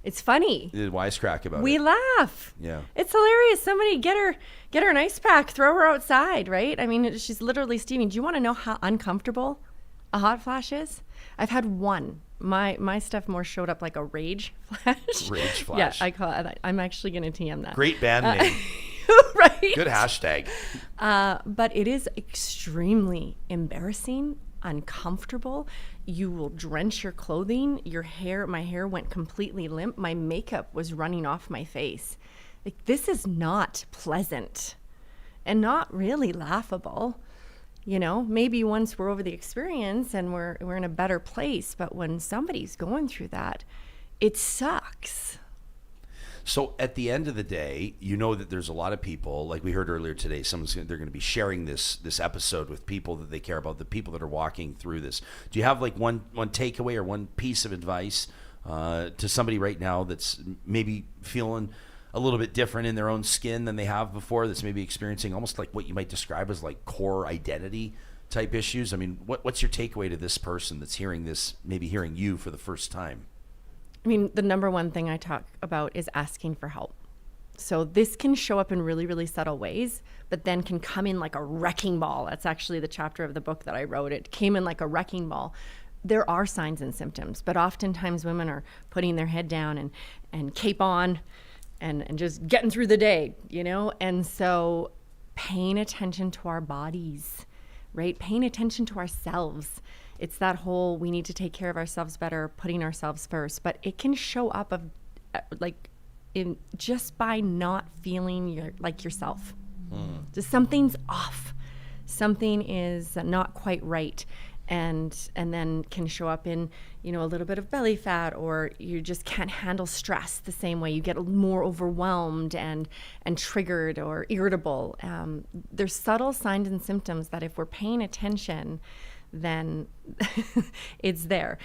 Speaker 4: It's funny.
Speaker 3: Wisecrack about it.
Speaker 4: We laugh.
Speaker 3: Yeah.
Speaker 4: It's hilarious. Somebody get her an ice pack, throw her outside, right? I mean, she's literally steaming. Do you want to know how uncomfortable a hot flash is? I've had one. My stuff more showed up like a rage flash.
Speaker 3: Rage flash.
Speaker 4: Yeah, I call it. I'm actually going to TM that.
Speaker 3: Great band name.
Speaker 4: Right.
Speaker 3: Good hashtag.
Speaker 4: But it is extremely embarrassing, uncomfortable. You will drench your clothing. My hair went completely limp. My makeup was running off my face. Like, this is not pleasant and not really laughable. You know, maybe once we're over the experience and we're in a better place, but when somebody's going through that, it sucks.
Speaker 3: So at the end of the day, you know that there's a lot of people, like we heard earlier today, they're going to be sharing this episode with people that they care about, the people that are walking through this. Do you have like one takeaway or one piece of advice to somebody right now that's maybe feeling a little bit different in their own skin than they have before, that's maybe experiencing almost like what you might describe as like core identity type issues? I mean, what's your takeaway to this person that's hearing this, maybe hearing you for the first time?
Speaker 4: I mean, the number one thing I talk about is asking for help. So this can show up in really, really subtle ways, but then can come in like a wrecking ball. That's actually the chapter of the book that I wrote. It came in like a wrecking ball. There are signs and symptoms, but oftentimes women are putting their head down and cape on and just getting through the day, you know? And so paying attention to our bodies, right? Paying attention to ourselves. It's that whole, we need to take care of ourselves better, putting ourselves first. But it can show up in just by not feeling like yourself. Just something's off. Something is not quite right. And then can show up in, you know, a little bit of belly fat, or you just can't handle stress the same way. You get more overwhelmed and triggered or irritable. There's subtle signs and symptoms that if we're paying attention, then it's there.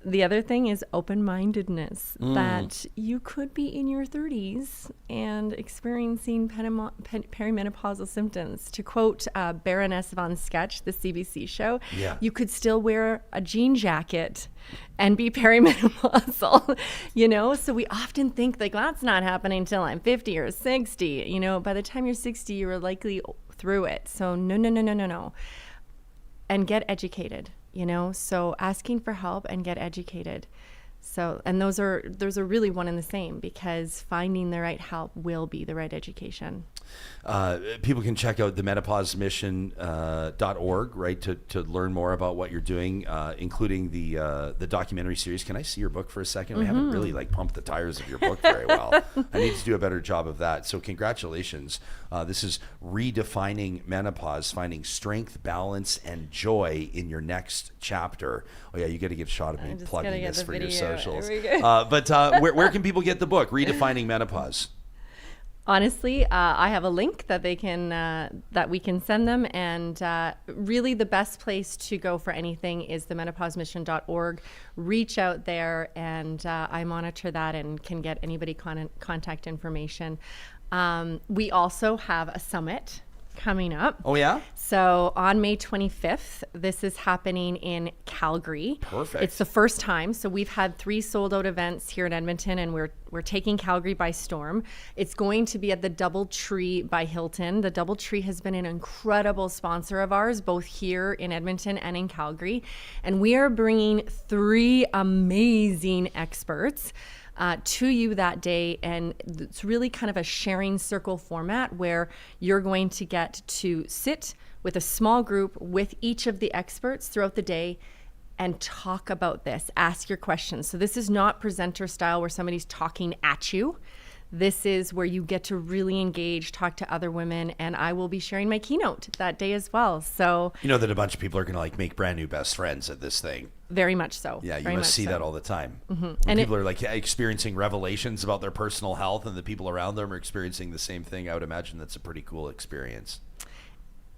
Speaker 4: The other thing is open-mindedness, that you could be in your 30s and experiencing perimenopausal symptoms. To quote Baroness von Sketch, the CBC show, you could still wear a jean jacket and be perimenopausal, you know? So we often think like, well, that's not happening until I'm 50 or 60. You know, by the time you're 60, you're likely through it. So no. And get educated. You know, so asking for help and get educated. So, and those are really one and the same, because finding the right help will be the right education.
Speaker 3: People can check out the menopausemission.org, right, to learn more about what you're doing, including the documentary series. Can I see your book for a second? We haven't really like pumped the tires of your book very well. I need to do a better job of that. So congratulations. This is Redefining Menopause, Finding Strength, Balance, and Joy in Your Next Chapter. Oh yeah, you got to get a shot of me plugging this for your socials. But where can people get the book, Redefining Menopause?
Speaker 4: Honestly, I have a link that they can that we can send them, and really the best place to go for anything is the menopausemission.org. Reach out there, and I monitor that and can get anybody contact information. We also have a summit coming up.
Speaker 3: Oh, yeah?
Speaker 4: So on May 25th, this is happening in Calgary.
Speaker 3: Perfect.
Speaker 4: It's the first time. So we've had 3 sold out events here in Edmonton, and we're taking Calgary by storm. It's going to be at the DoubleTree by Hilton. The DoubleTree has been an incredible sponsor of ours, both here in Edmonton and in Calgary. And we are bringing 3 amazing experts to you that day, and it's really kind of a sharing circle format where you're going to get to sit with a small group with each of the experts throughout the day and talk about this, ask your questions. So this is not presenter style where somebody's talking at you. This is where you get to really engage, talk to other women, and I will be sharing my keynote that day as well. So
Speaker 3: You know that a bunch of people are going to like make brand new best friends at this thing.
Speaker 4: very much so.
Speaker 3: Yeah, you
Speaker 4: very
Speaker 3: must
Speaker 4: much
Speaker 3: see
Speaker 4: so.
Speaker 3: that all the time. When
Speaker 4: And
Speaker 3: people are like experiencing revelations about their personal health and the people around them are experiencing the same thing, I would imagine that's a pretty cool experience.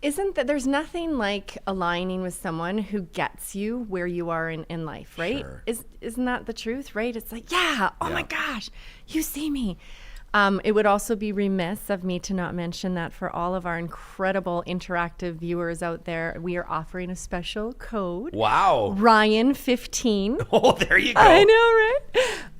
Speaker 4: Isn't that there's nothing like aligning with someone who gets you where you are in life, right?
Speaker 3: Sure.
Speaker 4: Isn't that the truth, right? It's like, yeah, oh my
Speaker 3: Yeah.
Speaker 4: gosh, you see me. It would also be remiss of me to not mention that for all of our incredible interactive viewers out there, we are offering a special code.
Speaker 3: Wow.
Speaker 4: Ryan15.
Speaker 3: Oh, there you go.
Speaker 4: I know,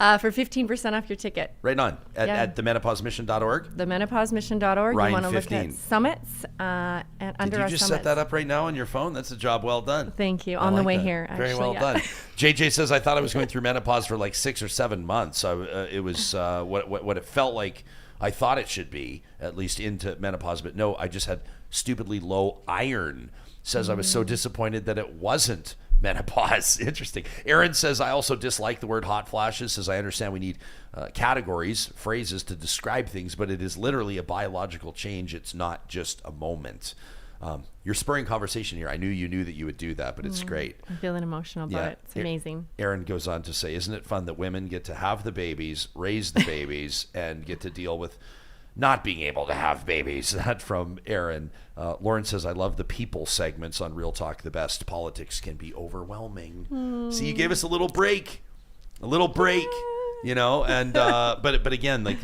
Speaker 4: right? For 15% off your ticket.
Speaker 3: Right on. At themenopausemission.org.
Speaker 4: Themenopausemission.org.
Speaker 3: Ryan
Speaker 4: You want to look
Speaker 3: 15.
Speaker 4: at summits and
Speaker 3: Did
Speaker 4: under
Speaker 3: you
Speaker 4: our
Speaker 3: just
Speaker 4: summits.
Speaker 3: set that up right now on your phone? That's a job well done.
Speaker 4: Thank you.
Speaker 3: I
Speaker 4: On the
Speaker 3: like
Speaker 4: way
Speaker 3: that.
Speaker 4: here,
Speaker 3: Very
Speaker 4: actually,
Speaker 3: well
Speaker 4: yeah.
Speaker 3: done. JJ says, I thought I was going through menopause for like 6 or 7 months. It was what it felt like I thought it should be, at least into menopause. But no, I just had stupidly low iron. Says I was so disappointed that it wasn't menopause. Interesting. Aaron says, I also dislike the word hot flashes. Says, I understand we need categories, phrases to describe things, but it is literally a biological change. It's not just a moment. You're spurring conversation here. I knew you knew that you would do that, but it's great.
Speaker 4: I'm feeling emotional about it. It's amazing.
Speaker 3: Aaron goes on to say, isn't it fun that women get to have the babies, raise the babies, and get to deal with not being able to have babies? That from Aaron. Lauren says, I love the people segments on Real Talk the best. Politics can be overwhelming. See, you gave us a little break. You know, and but again, like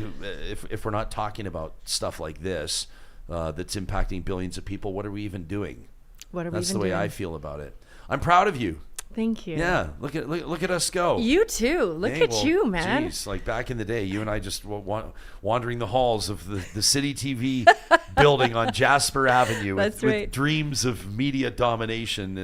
Speaker 3: if we're not talking about stuff like this that's impacting billions of people, what are we even doing? That's the way I feel about it. I'm proud of you.
Speaker 4: Thank you.
Speaker 3: Yeah, look at us go.
Speaker 4: You too. Look
Speaker 3: Hey,
Speaker 4: at
Speaker 3: well,
Speaker 4: you, man.
Speaker 3: Geez, like back in the day, you and I just wandering the halls of the City TV building on Jasper Avenue
Speaker 4: That's
Speaker 3: with
Speaker 4: right.
Speaker 3: dreams of media domination,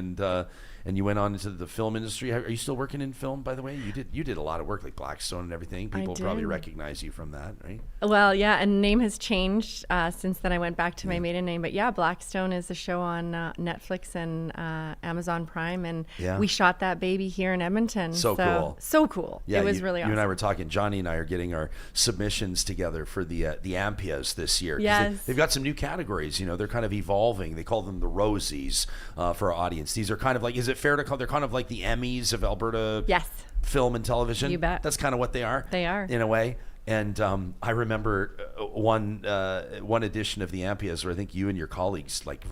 Speaker 3: and you went on into the film industry. Are you still working in film, by the way? You did a lot of work like Blackstone and everything. People probably
Speaker 4: did.
Speaker 3: recognize you from that, right?
Speaker 4: Well, yeah, and name has changed since then. I went back to my maiden name, but yeah, Blackstone is a show on Netflix and Amazon Prime, and
Speaker 3: Yeah.
Speaker 4: we shot that baby here in Edmonton.
Speaker 3: So cool.
Speaker 4: So cool.
Speaker 3: Yeah,
Speaker 4: it was
Speaker 3: you,
Speaker 4: really
Speaker 3: you
Speaker 4: awesome.
Speaker 3: and I were talking. Johnny and I are getting our submissions together for the Ampias this year. 'Cause
Speaker 4: Yes.
Speaker 3: they've got some new categories. You know, they're kind of evolving. They call them the Rosies for our audience. These are kind of like, is it fair to call? They're kind of like the Emmys of Alberta
Speaker 4: Yes.
Speaker 3: film and television.
Speaker 4: You bet.
Speaker 3: That's kind of what they are.
Speaker 4: They are.
Speaker 3: In a way. And I remember one edition of the Ampias where I think you and your colleagues, like,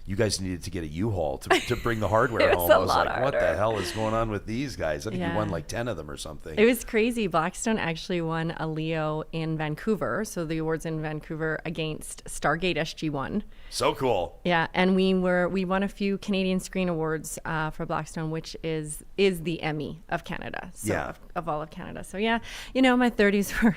Speaker 3: you guys needed to get a U-Haul to bring the hardware
Speaker 4: It was
Speaker 3: home.
Speaker 4: a
Speaker 3: I was
Speaker 4: lot
Speaker 3: like, what the
Speaker 4: harder.
Speaker 3: hell is going on with these guys? I think you
Speaker 4: Yeah.
Speaker 3: won like 10 of them or something.
Speaker 4: It was crazy. Blackstone actually won a Leo in Vancouver, so the awards in Vancouver against Stargate SG-1.
Speaker 3: So cool.
Speaker 4: Yeah, and we won a few Canadian Screen Awards for Blackstone, which is the Emmy of Canada. So
Speaker 3: Yeah.
Speaker 4: of all of Canada. So yeah, you know, my 30s were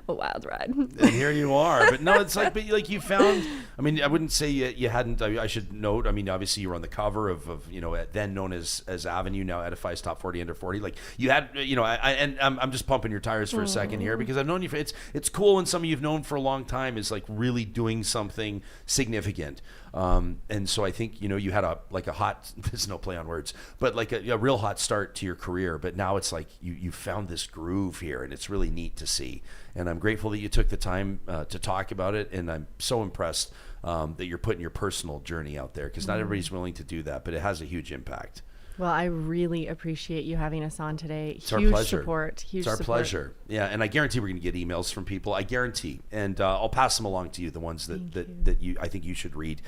Speaker 4: a wild ride.
Speaker 3: And here you are. But no, it's like, but like you found, I mean, I wouldn't say you hadn't, I should note, I mean, obviously you were on the cover of you know, then known as Avenue, now Edify's Top 40 Under 40. Like you had, you know, I'm just pumping your tires for a second here because I've known you for, it's cool when somebody you've known for a long time is like really doing something significant. And so I think, you know, you had a hot, there's no play on words, but like a real hot start to your career. But now it's like you found this groove here and it's really neat to see. And I'm grateful that you took the time to talk about it. And I'm so impressed that you're putting your personal journey out there because not everybody's willing to do that, but it has a huge impact.
Speaker 4: Well, I really appreciate you having us on today.
Speaker 3: It's our
Speaker 4: Huge
Speaker 3: pleasure.
Speaker 4: support. Huge
Speaker 3: It's our
Speaker 4: support.
Speaker 3: pleasure. Yeah, and I guarantee we're going to get emails from people. I guarantee, and I'll pass them along to you. The ones that you I think you should read.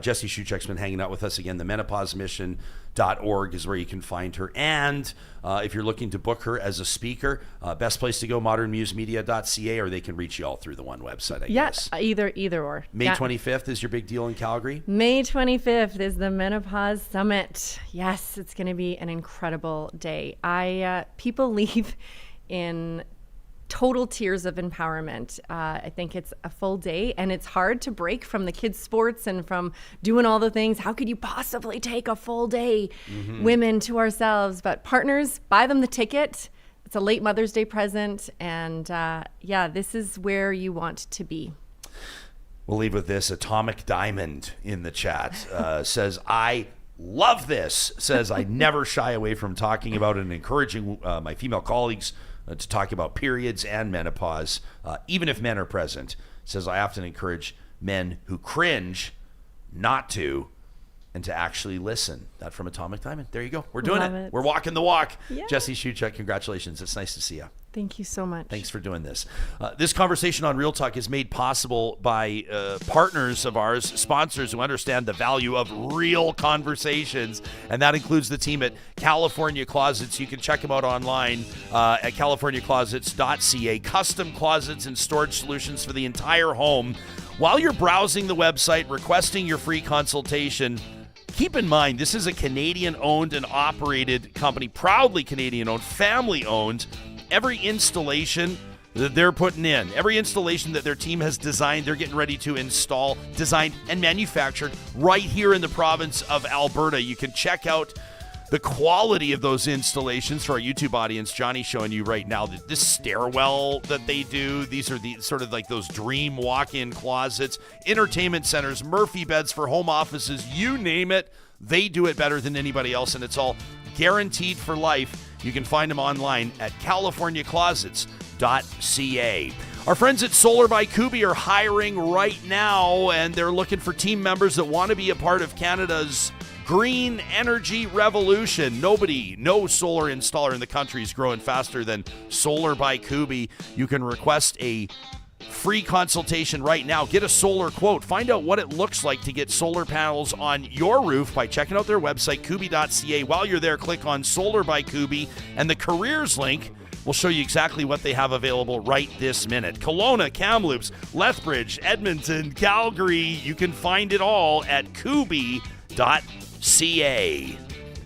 Speaker 3: Jesse Schewchuk's been hanging out with us again. The Menopause Mission. .org is where you can find her. And if you're looking to book her as a speaker, best place to go, modernmusemedia.ca, or they can reach you all through the one website, I guess.
Speaker 4: Either or.
Speaker 3: May 25th is your big deal in Calgary?
Speaker 4: May 25th is the Menopause Summit. Yes, it's going to be an incredible day. People leave in total tears of empowerment. I think it's a full day, and it's hard to break from the kids' sports and from doing all the things. How could you possibly take a full day, women, to ourselves? But partners, buy them the ticket. It's a late Mother's Day present, and this is where you want to be.
Speaker 3: We'll leave with this. Atomic Diamond in the chat says, I love this. Says, I never shy away from talking about and encouraging my female colleagues to talk about periods and menopause, even if men are present. Says, I often encourage men who cringe not to, and to actually listen. That from Atomic Diamond. There you go. We're doing it. We're walking the walk. Yeah. Jesse Schewchuk, congratulations. It's nice to see you.
Speaker 4: Thank you so much.
Speaker 3: Thanks for doing this. This conversation on Real Talk is made possible by partners of ours, sponsors who understand the value of real conversations, and that includes the team at California Closets. You can check them out online at californiaclosets.ca. Custom closets and storage solutions for the entire home. While you're browsing the website, requesting your free consultation, keep in mind, this is a Canadian-owned and operated company, proudly Canadian-owned, family-owned. Every installation that they're putting in, every installation that their team has designed, they're getting ready to install, designed, and manufactured right here in the province of Alberta. You can check out the quality of those installations for our YouTube audience. Johnny's showing you right now this stairwell that they do. These are the sort of like those dream walk-in closets, entertainment centers, Murphy beds for home offices, you name it. They do it better than anybody else, and it's all guaranteed for life. You can find them online at californiaclosets.ca. Our friends at Solar by Kuby are hiring right now, and they're looking for team members that want to be a part of Canada's green energy revolution. No solar installer in the country is growing faster than Solar by Kuby. You can request a free consultation right now. Get a solar quote. Find out what it looks like to get solar panels on your roof by checking out their website, kuby.ca. While you're there, click on Solar by Kuby, and the careers link will show you exactly what they have available right this minute. Kelowna, Kamloops, Lethbridge, Edmonton, Calgary. You can find it all at kuby.ca.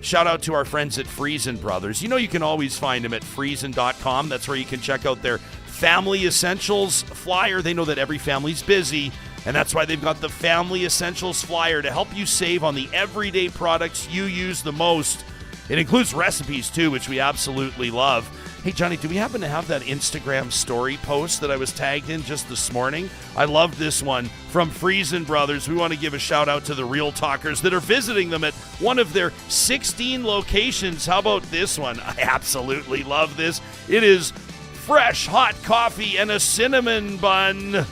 Speaker 3: Shout out to our friends at Friesen Brothers. You know you can always find them at friesen.com. That's where you can check out their Family Essentials flyer. They know that every family's busy, and that's why they've got the Family Essentials flyer to help you save on the everyday products you use the most. It includes recipes, too, which we absolutely love. Hey, Johnny, do we happen to have that Instagram story post that I was tagged in just this morning? I love this one from Friesen Brothers. We want to give a shout out to the Real Talkers that are visiting them at one of their 16 locations. How about this one? I absolutely love this. It is fresh hot coffee and a cinnamon bun. It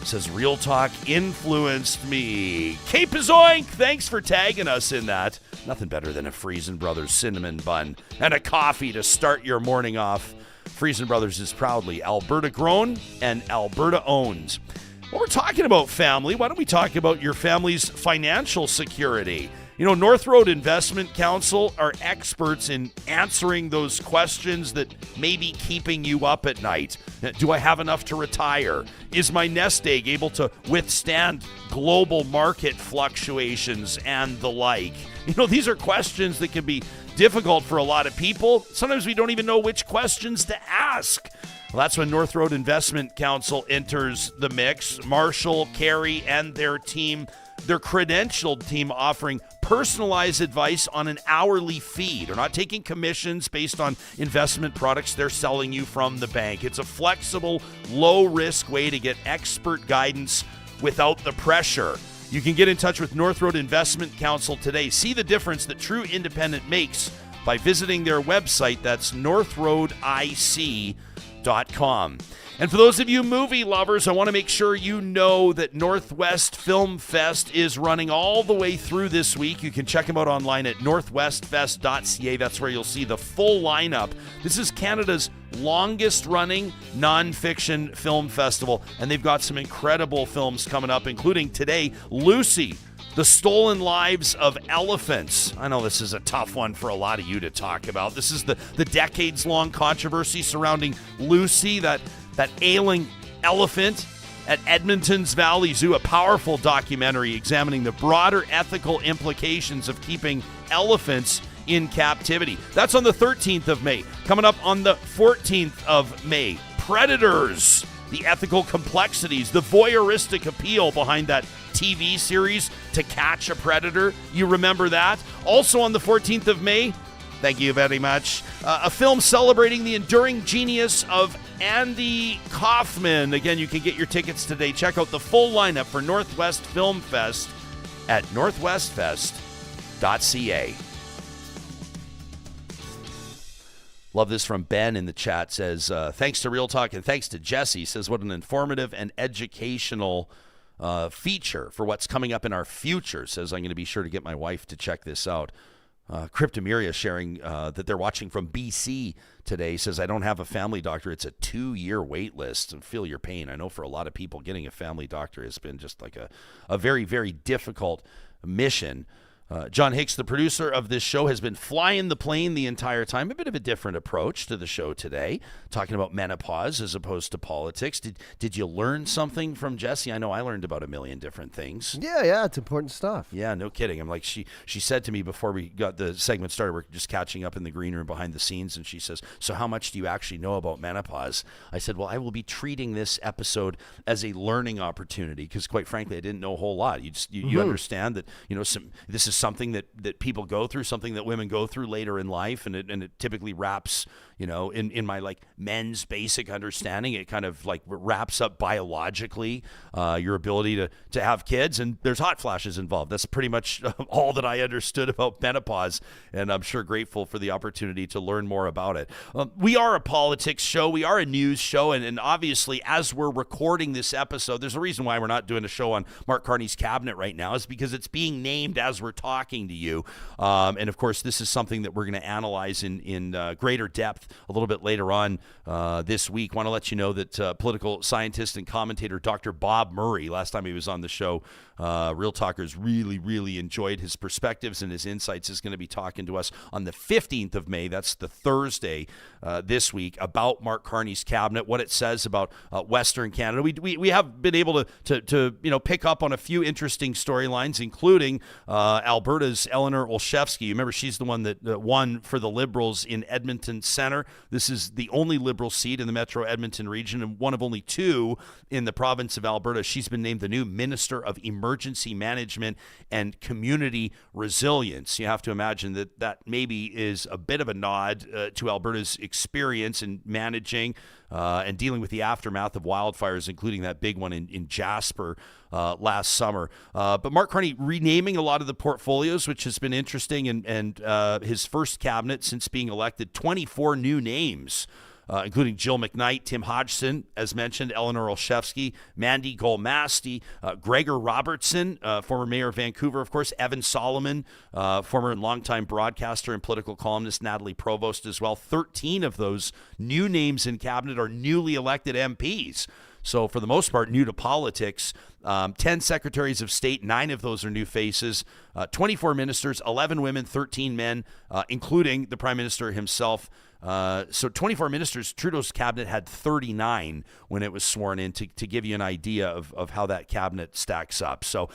Speaker 3: says Real Talk influenced me. Kapazoink, thanks for tagging us in that. Nothing better than a Friesen Brothers cinnamon bun and a coffee to start your morning off. Friesen Brothers is proudly Alberta grown and Alberta owned. When we're talking about family, why don't we talk about your family's financial security? You know, North Road Investment Council are experts in answering those questions that may be keeping you up at night. Do I have enough to retire? Is my nest egg able to withstand global market fluctuations and the like? You know, these are questions that can be difficult for a lot of people. Sometimes we don't even know which questions to ask. Well, that's when North Road Investment Council enters the mix. Marshall, Carey, and their team, their credentialed team, offering personalized advice on an hourly fee. They're not taking commissions based on investment products they're selling you from the bank. It's a flexible, low-risk way to get expert guidance without the pressure. You can get in touch with North Road Investment Council today. See the difference that True Independent makes by visiting their website. That's northroadic.com. And for those of you movie lovers, I want to make sure you know that Northwest Film Fest is running all the way through this week. You can check them out online at northwestfest.ca. That's where you'll see the full lineup. This is Canada's longest-running nonfiction film festival, and they've got some incredible films coming up, including today, Lucy, The Stolen Lives of Elephants. I know this is a tough one for a lot of you to talk about. This is the decades-long controversy surrounding Lucy, that ailing elephant at Edmonton's Valley Zoo, a powerful documentary examining the broader ethical implications of keeping elephants in captivity. That's on the 13th of May. Coming up on the 14th of May, Predators, the ethical complexities, the voyeuristic appeal behind that TV series To Catch a Predator. You remember that? Also on the 14th of May, thank you very much, a film celebrating the enduring genius of Andy Kaufman. Again, you can get your tickets today. Check out the full lineup for Northwest Film Fest at northwestfest.ca. Love this from Ben in the chat. Says, thanks to Real Talk and thanks to Jesse. Says, what an informative and educational feature for what's coming up in our future. Says, I'm going to be sure to get my wife to check this out. Cryptomeria sharing that they're watching from BC today. Says, I don't have a family doctor. It's a 2-year wait list. And feel your pain. I know for a lot of people, getting a family doctor has been just like a very, very difficult mission. John Hicks, the producer of this show, has been flying the plane the entire time. A bit of a different approach to the show today, talking about menopause as opposed to politics. Did you learn something from Jesse? I know I learned about a million different things.
Speaker 5: Yeah, it's important stuff.
Speaker 3: Yeah, no kidding. I'm like, she said to me before we got the segment started, we're just catching up in the green room behind the scenes, and she says, so how much do you actually know about menopause? I said, well, I will be treating this episode as a learning opportunity because, quite frankly, I didn't know a whole lot. You understand that, this is something that people go through, something that women go through later in life, and it typically wraps, in my like men's basic understanding, it kind of like wraps up biologically your ability to have kids, and there's hot flashes involved. That's pretty much all that I understood about menopause, and I'm sure grateful for the opportunity to learn more about it. We are a politics show, we are a news show, and obviously as we're recording this episode, there's a reason why we're not doing a show on Mark Carney's cabinet right now, is because it's being named as we're talking to you. And of course, this is something that we're going to analyze in greater depth a little bit later on this week. Want to let you know that political scientist and commentator Dr. Bob Murray, last time he was on the show, Real Talkers really, really enjoyed his perspectives and his insights, is going to be talking to us on the 15th of May. That's the Thursday this week, about Mark Carney's cabinet, what it says about Western Canada. We have been able to pick up on a few interesting storylines, including Alberta's Eleanor Olszewski. You remember she's the one that won for the Liberals in Edmonton Centre. This is the only Liberal seat in the Metro Edmonton region and one of only 2 in the province of Alberta. She's been named the new Minister of Emergency Management and Community Resilience. You have to imagine that maybe is a bit of a nod to Alberta's experience in managing and dealing with the aftermath of wildfires, including that big one in Jasper last summer. But Mark Carney renaming a lot of the portfolios, which has been interesting, and his first cabinet since being elected, 24 new names. Including Jill McKnight, Tim Hodgson, as mentioned, Eleanor Olszewski, Mandy Golmasti, Gregor Robertson, former mayor of Vancouver, of course, Evan Solomon, former and longtime broadcaster and political columnist Natalie Provost as well. 13 of those new names in cabinet are newly elected MPs. So for the most part, new to politics. 10 secretaries of state, 9 of those are new faces. 24 ministers, 11 women, 13 men, including the prime minister himself. So 24 ministers. Trudeau's cabinet had 39 when it was sworn in, to give you an idea of how that cabinet stacks up. So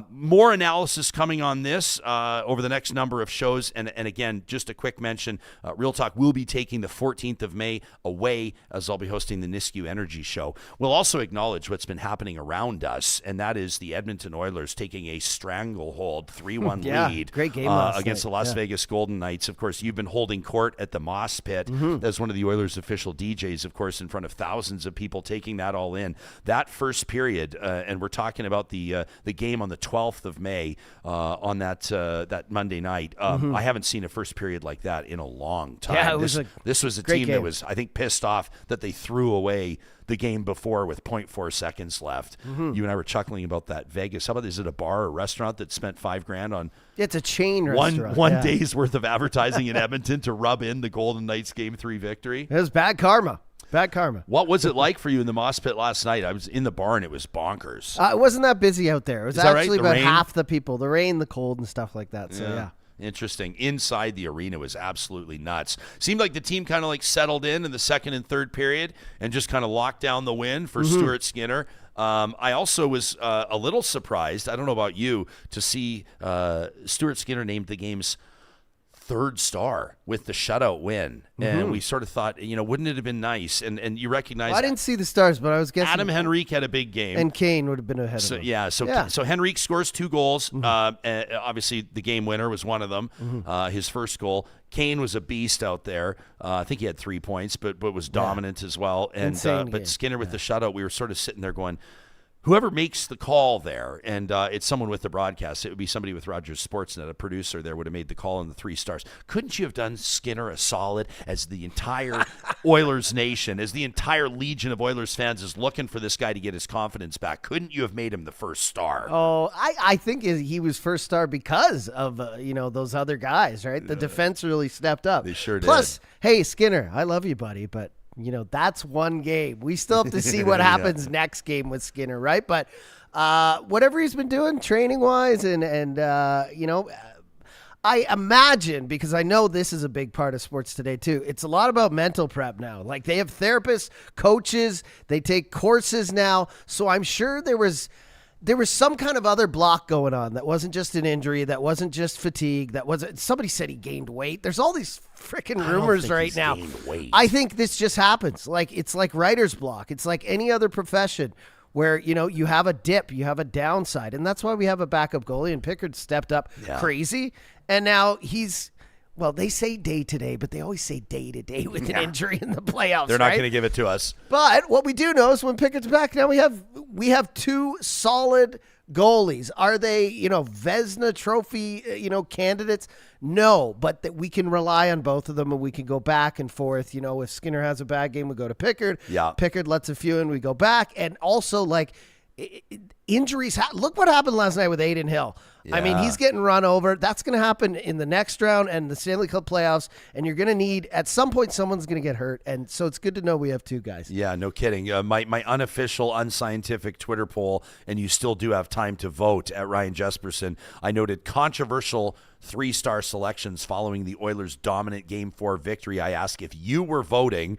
Speaker 3: more analysis coming on this over the next number of shows. And again, just a quick mention, Real Talk will be taking the 14th of May away, as I'll be hosting the Nisku Energy Show. We'll also acknowledge what's been happening around us, and that is the Edmonton Oilers taking a stranglehold 3-1 lead
Speaker 5: great game
Speaker 3: against the Las Vegas Golden Knights. Of course, you've been holding court at the Moss Pit as one of the Oilers' official DJs, of course, in front of thousands of people taking that all in. That first period, and we're talking about the game on the 12th of May on that Monday night. I haven't seen a first period like that in a long time.
Speaker 5: Yeah,
Speaker 3: this was a team
Speaker 5: game.
Speaker 3: that was, I think, pissed off that they threw away the game before with 0.4 seconds left. You and I were chuckling about that. Vegas, how about, is it a bar or restaurant that spent $5,000 on
Speaker 5: It's a chain restaurant.
Speaker 3: one day's worth of advertising in Edmonton to rub in the Golden Knights Game 3 victory?
Speaker 5: It was bad karma. Bad karma.
Speaker 3: What was it like for you in the moss pit last night? I was in the bar and it was bonkers.
Speaker 5: It wasn't that busy out there. It was
Speaker 3: Is that right?
Speaker 5: actually
Speaker 3: The
Speaker 5: about
Speaker 3: rain?
Speaker 5: half the people. The rain, the cold, and stuff like that. So, yeah.
Speaker 3: Interesting. Inside the arena was absolutely nuts. Seemed like the team kind of like settled in the second and third period and just kind of locked down the win for Stuart Skinner. I also was a little surprised, I don't know about you, to see Stuart Skinner named the game's third star with the shutout win. And we sort of thought, wouldn't it have been nice? And you recognize
Speaker 5: I didn't see the stars, but I was guessing
Speaker 3: Adam Henrique had a big game.
Speaker 5: and Kane would have been ahead of him.
Speaker 3: So Henrique scores 2 goals. Obviously, the game winner was one of them, his first goal. Kane was a beast out there. I think he had 3 points, but was dominant as well. And
Speaker 5: Insane
Speaker 3: but
Speaker 5: game.
Speaker 3: Skinner with the shutout, we were sort of sitting there going, whoever makes the call there, and it's someone with the broadcast, it would be somebody with Rogers Sportsnet, a producer there would have made the call on the 3 stars. Couldn't you have done Skinner a solid as the entire Oilers nation, as the entire legion of Oilers fans is looking for this guy to get his confidence back? Couldn't you have made him the first star?
Speaker 5: Oh, I think he was first star because of, those other guys, right? The defense really stepped up.
Speaker 3: They sure did.
Speaker 5: Plus, hey, Skinner, I love you, buddy, but that's one game. We still have to see what happens next game with Skinner, right? But whatever he's been doing training-wise and I imagine, because I know this is a big part of sports today too, it's a lot about mental prep now. Like they have therapists, coaches, they take courses now. So I'm sure there was some kind of other block going on that wasn't just an injury, that wasn't just fatigue, that wasn't, somebody said he gained weight. There's all these freaking rumors right now. I think this just happens. Like it's like writer's block. It's like any other profession where, you have a dip, you have a downside. And that's why we have a backup goalie, and Pickard stepped up crazy. And now they say day to day, but they always say day to day with an injury in the playoffs.
Speaker 3: They're not going to give it to us.
Speaker 5: But what we do know is when Pickett's back, now we have 2 solid goalies. Are they, Vezina Trophy, candidates? No, but that we can rely on both of them and we can go back and forth. If Skinner has a bad game, we go to Pickard.
Speaker 3: Yeah.
Speaker 5: Pickard lets a few in, we go back. And also, injuries. Look what happened last night with Aiden Hill. I mean, he's getting run over. That's going to happen in the next round and the Stanley Cup playoffs. And you're going to need, at some point, someone's going to get hurt. And so it's good to know we have 2 guys.
Speaker 3: Yeah, no kidding. My unofficial, unscientific Twitter poll, and you still do have time to vote at Ryan Jesperson. I noted controversial 3-star selections following the Oilers' dominant Game 4 victory. I asked if you were voting,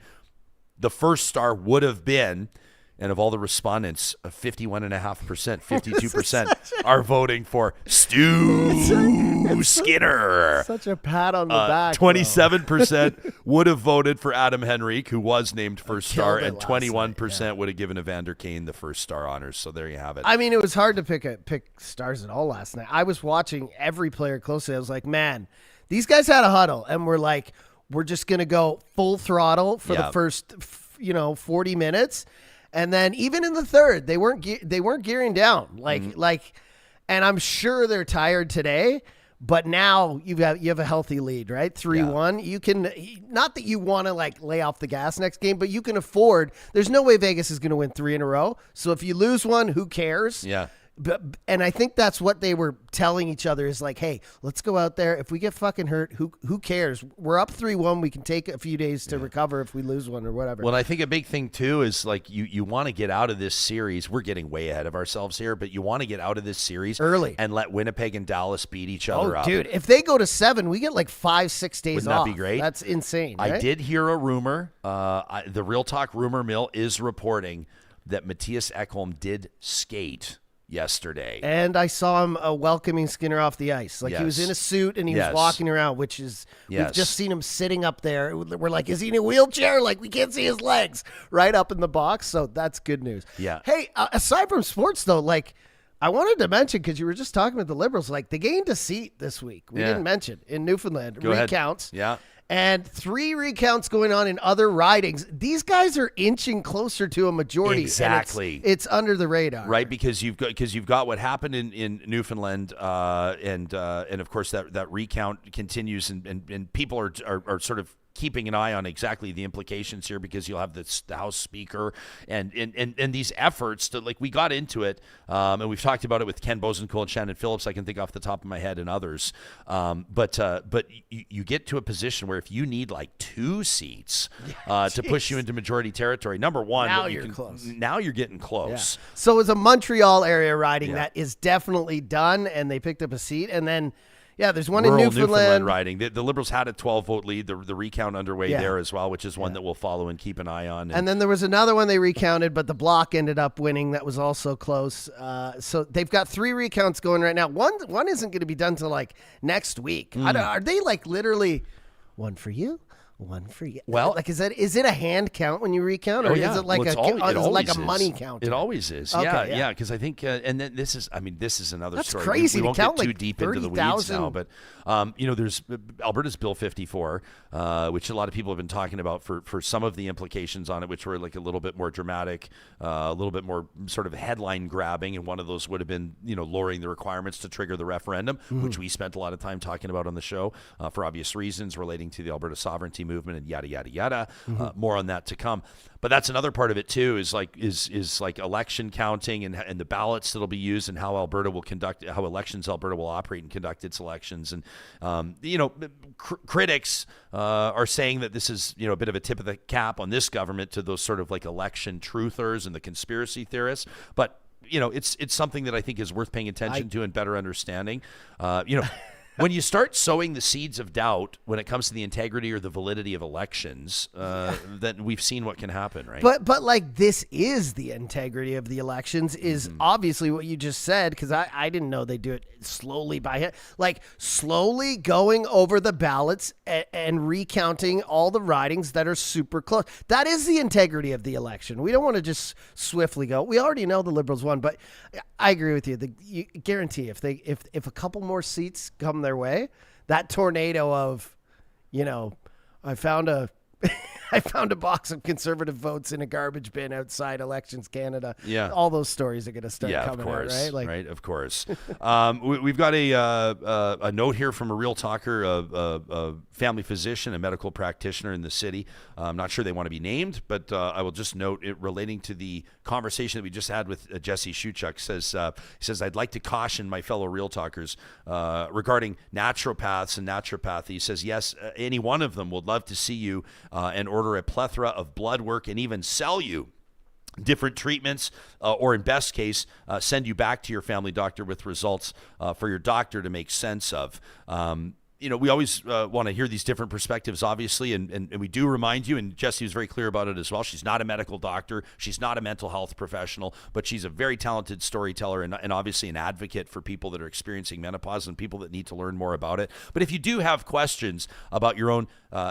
Speaker 3: the first star would have been. And of all the respondents, 51.5%, 52% are voting for Stu Skinner.
Speaker 5: Such a pat on the back.
Speaker 3: 27% would have voted for Adam Henrique, who was named first star, and 21% would have given Evander Kane the first star honors. So there you have it.
Speaker 5: I mean, it was hard to pick stars at all last night. I was watching every player closely. I was like, man, these guys had a huddle, and we're just going to go full throttle for the first 40 minutes. And then even in the third, they weren't gearing down and I'm sure they're tired today, but now you have a healthy lead, right? 3-1. You can, not that you want to lay off the gas next game, but you can afford, there's no way Vegas is going to win 3 in a row. So if you lose one, who cares?
Speaker 3: Yeah.
Speaker 5: And I think that's what they were telling each other is like, hey, let's go out there. If we get fucking hurt, who cares? We're up 3-1. We can take a few days to recover if we lose one or whatever.
Speaker 3: Well, I think a big thing, too, is you want to get out of this series. We're getting way ahead of ourselves here, but you want to get out of this series
Speaker 5: early
Speaker 3: and let Winnipeg and Dallas beat each other up.
Speaker 5: Dude, if they go to 7, we get 5-6 days
Speaker 3: Wouldn't
Speaker 5: off.
Speaker 3: that be great?
Speaker 5: That's insane. Right?
Speaker 3: I did hear a rumor. The Real Talk rumor mill is reporting that Matthias Ekholm did skate yesterday.
Speaker 5: And I saw him welcoming Skinner off the ice. He was in a suit and he was walking around, which is, we've just seen him sitting up there. We're like, is he in a wheelchair? We can't see his legs right up in the box. So that's good news.
Speaker 3: Yeah.
Speaker 5: Hey, aside from sports though, I wanted to mention, because you were just talking about the Liberals, they gained a seat this week. We didn't mention in Newfoundland.
Speaker 3: Go
Speaker 5: recounts.
Speaker 3: Ahead. Yeah.
Speaker 5: And 3 recounts going on in other ridings. These guys are inching closer to a majority.
Speaker 3: Exactly.
Speaker 5: It's under the radar,
Speaker 3: right? Because you've got what happened in Newfoundland, and of course that recount continues, and people are sort of keeping an eye on exactly the implications here, because you'll have the House Speaker and these efforts to, like, we got into it, and we've talked about it with Ken Bosenkohl and Shannon Phillips, I can think off the top of my head, and others. But you get to a position where if you need like 2 seats to push you into majority territory, number one,
Speaker 5: Now you're close.
Speaker 3: Now you're getting close.
Speaker 5: So it's a Montreal area riding that is definitely done, and they picked up a seat. And then, there's one
Speaker 3: Rural
Speaker 5: in Newfoundland
Speaker 3: riding. The Liberals had a 12-vote lead. The recount underway there as well, which is one that we'll follow and keep an eye on.
Speaker 5: And then there was another one they recounted, but the Bloc ended up winning. That was also close. So they've got 3 recounts going right now. One isn't going to be done till like next week. Are they like literally one for you? One for you.
Speaker 3: Well,
Speaker 5: like is it a hand count when you recount, or is it like a money count?
Speaker 3: It always is.
Speaker 5: Okay,
Speaker 3: yeah. Because I think, and then this is another
Speaker 5: That's
Speaker 3: story.
Speaker 5: crazy.
Speaker 3: We won't
Speaker 5: count
Speaker 3: get too
Speaker 5: like
Speaker 3: deep into the
Speaker 5: 30,000.
Speaker 3: weeds now, but there's Alberta's Bill 54, which a lot of people have been talking about for some of the implications on it, which were like a little bit more dramatic, a little bit more sort of headline grabbing, and one of those would have been lowering the requirements to trigger the referendum, which we spent a lot of time talking about on the show for obvious reasons relating to the Alberta sovereignty movement and yada yada yada. More on that to come. But that's another part of it too, is like election counting and the ballots that'll be used, and how elections Alberta will operate and conduct its elections. And critics are saying that this is a bit of a tip of the cap on this government to those sort of like election truthers and the conspiracy theorists. But it's something that I think is worth paying attention to and better understanding. When you start sowing the seeds of doubt when it comes to the integrity or the validity of elections, then we've seen what can happen, right?
Speaker 5: But like, this is the integrity of the elections is obviously what you just said, because I didn't know they do it slowly by hand, like slowly going over the ballots and recounting all the ridings that are super close. That is the integrity of the election. We don't want to just swiftly go. We already know the Liberals won, but I agree with you. You guarantee if a couple more seats come their way, that tornado of, I found a box of conservative votes in a garbage bin outside Elections Canada.
Speaker 3: Yeah,
Speaker 5: all those stories are going to start coming out, right?
Speaker 3: Right, of course. We've got a note here from a real talker, a family physician, a medical practitioner in the city. I'm not sure they want to be named, but I will just note it relating to the conversation that we just had with Jesse Schewchuk. He says, I'd like to caution my fellow real talkers regarding naturopaths and naturopathy. He says, yes, any one of them would love to see you and order a plethora of blood work and even sell you different treatments, or in best case, send you back to your family doctor with results for your doctor to make sense of. We always want to hear these different perspectives, obviously, and we do remind you, and Jessie was very clear about it as well, she's not a medical doctor, she's not a mental health professional, but she's a very talented storyteller and obviously an advocate for people that are experiencing menopause and people that need to learn more about it. But if you do have questions about your own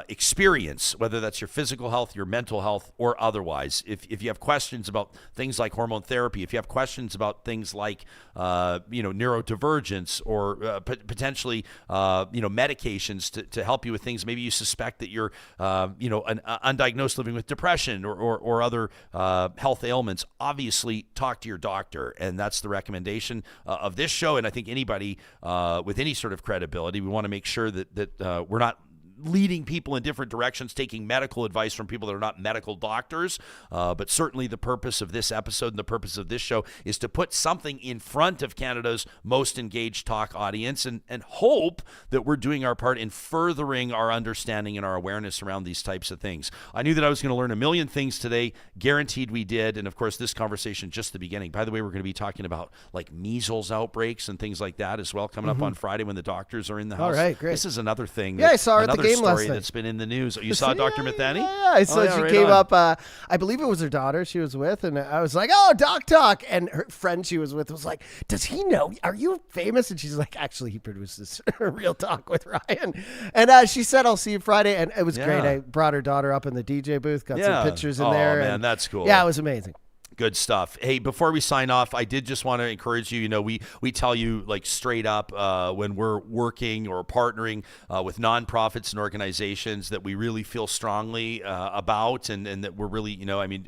Speaker 3: experience, whether that's your physical health, your mental health, or otherwise, if you have questions about things like hormone therapy, if you have questions about things like neurodivergence or potentially medications to help you with things, maybe you suspect that you're undiagnosed living with depression or other health ailments, obviously talk to your doctor, and that's the recommendation of this show. And I think anybody with any sort of credibility, we want to make sure that we're not leading people in different directions, taking medical advice from people that are not medical doctors. But certainly the purpose of this episode and the purpose of this show is to put something in front of Canada's most engaged talk audience and hope that we're doing our part in furthering our understanding and our awareness around these types of things. I knew that I was going to learn a million things today, guaranteed we did. And of course, this conversation, just the beginning. By the way, we're going to be talking about like measles outbreaks and things like that as well, coming up on Friday when the doctors are in the house.
Speaker 5: All right, great.
Speaker 3: This is another thing.
Speaker 5: Yeah, I saw her at the game last
Speaker 3: story
Speaker 5: night.
Speaker 3: That's been in the news. You saw Dr. Metheny?
Speaker 5: Yeah, I saw she
Speaker 3: right
Speaker 5: came
Speaker 3: on.
Speaker 5: up. I believe it was her daughter she was with, and I was like, "Oh, Doc Talk," and her friend she was with was like, "Does he know? Are you famous?" And she's like, "Actually, he produces Real Talk with Ryan." And she said, "I'll see you Friday," and it was great. I brought her daughter up in the DJ booth, got some pictures in there.
Speaker 3: Oh man,
Speaker 5: and
Speaker 3: that's cool.
Speaker 5: Yeah, it was amazing.
Speaker 3: Good stuff. Hey, before we sign off, I did just want to encourage you. You know, we tell you like straight up when we're working or partnering with nonprofits and organizations that we really feel strongly about, and that we're really,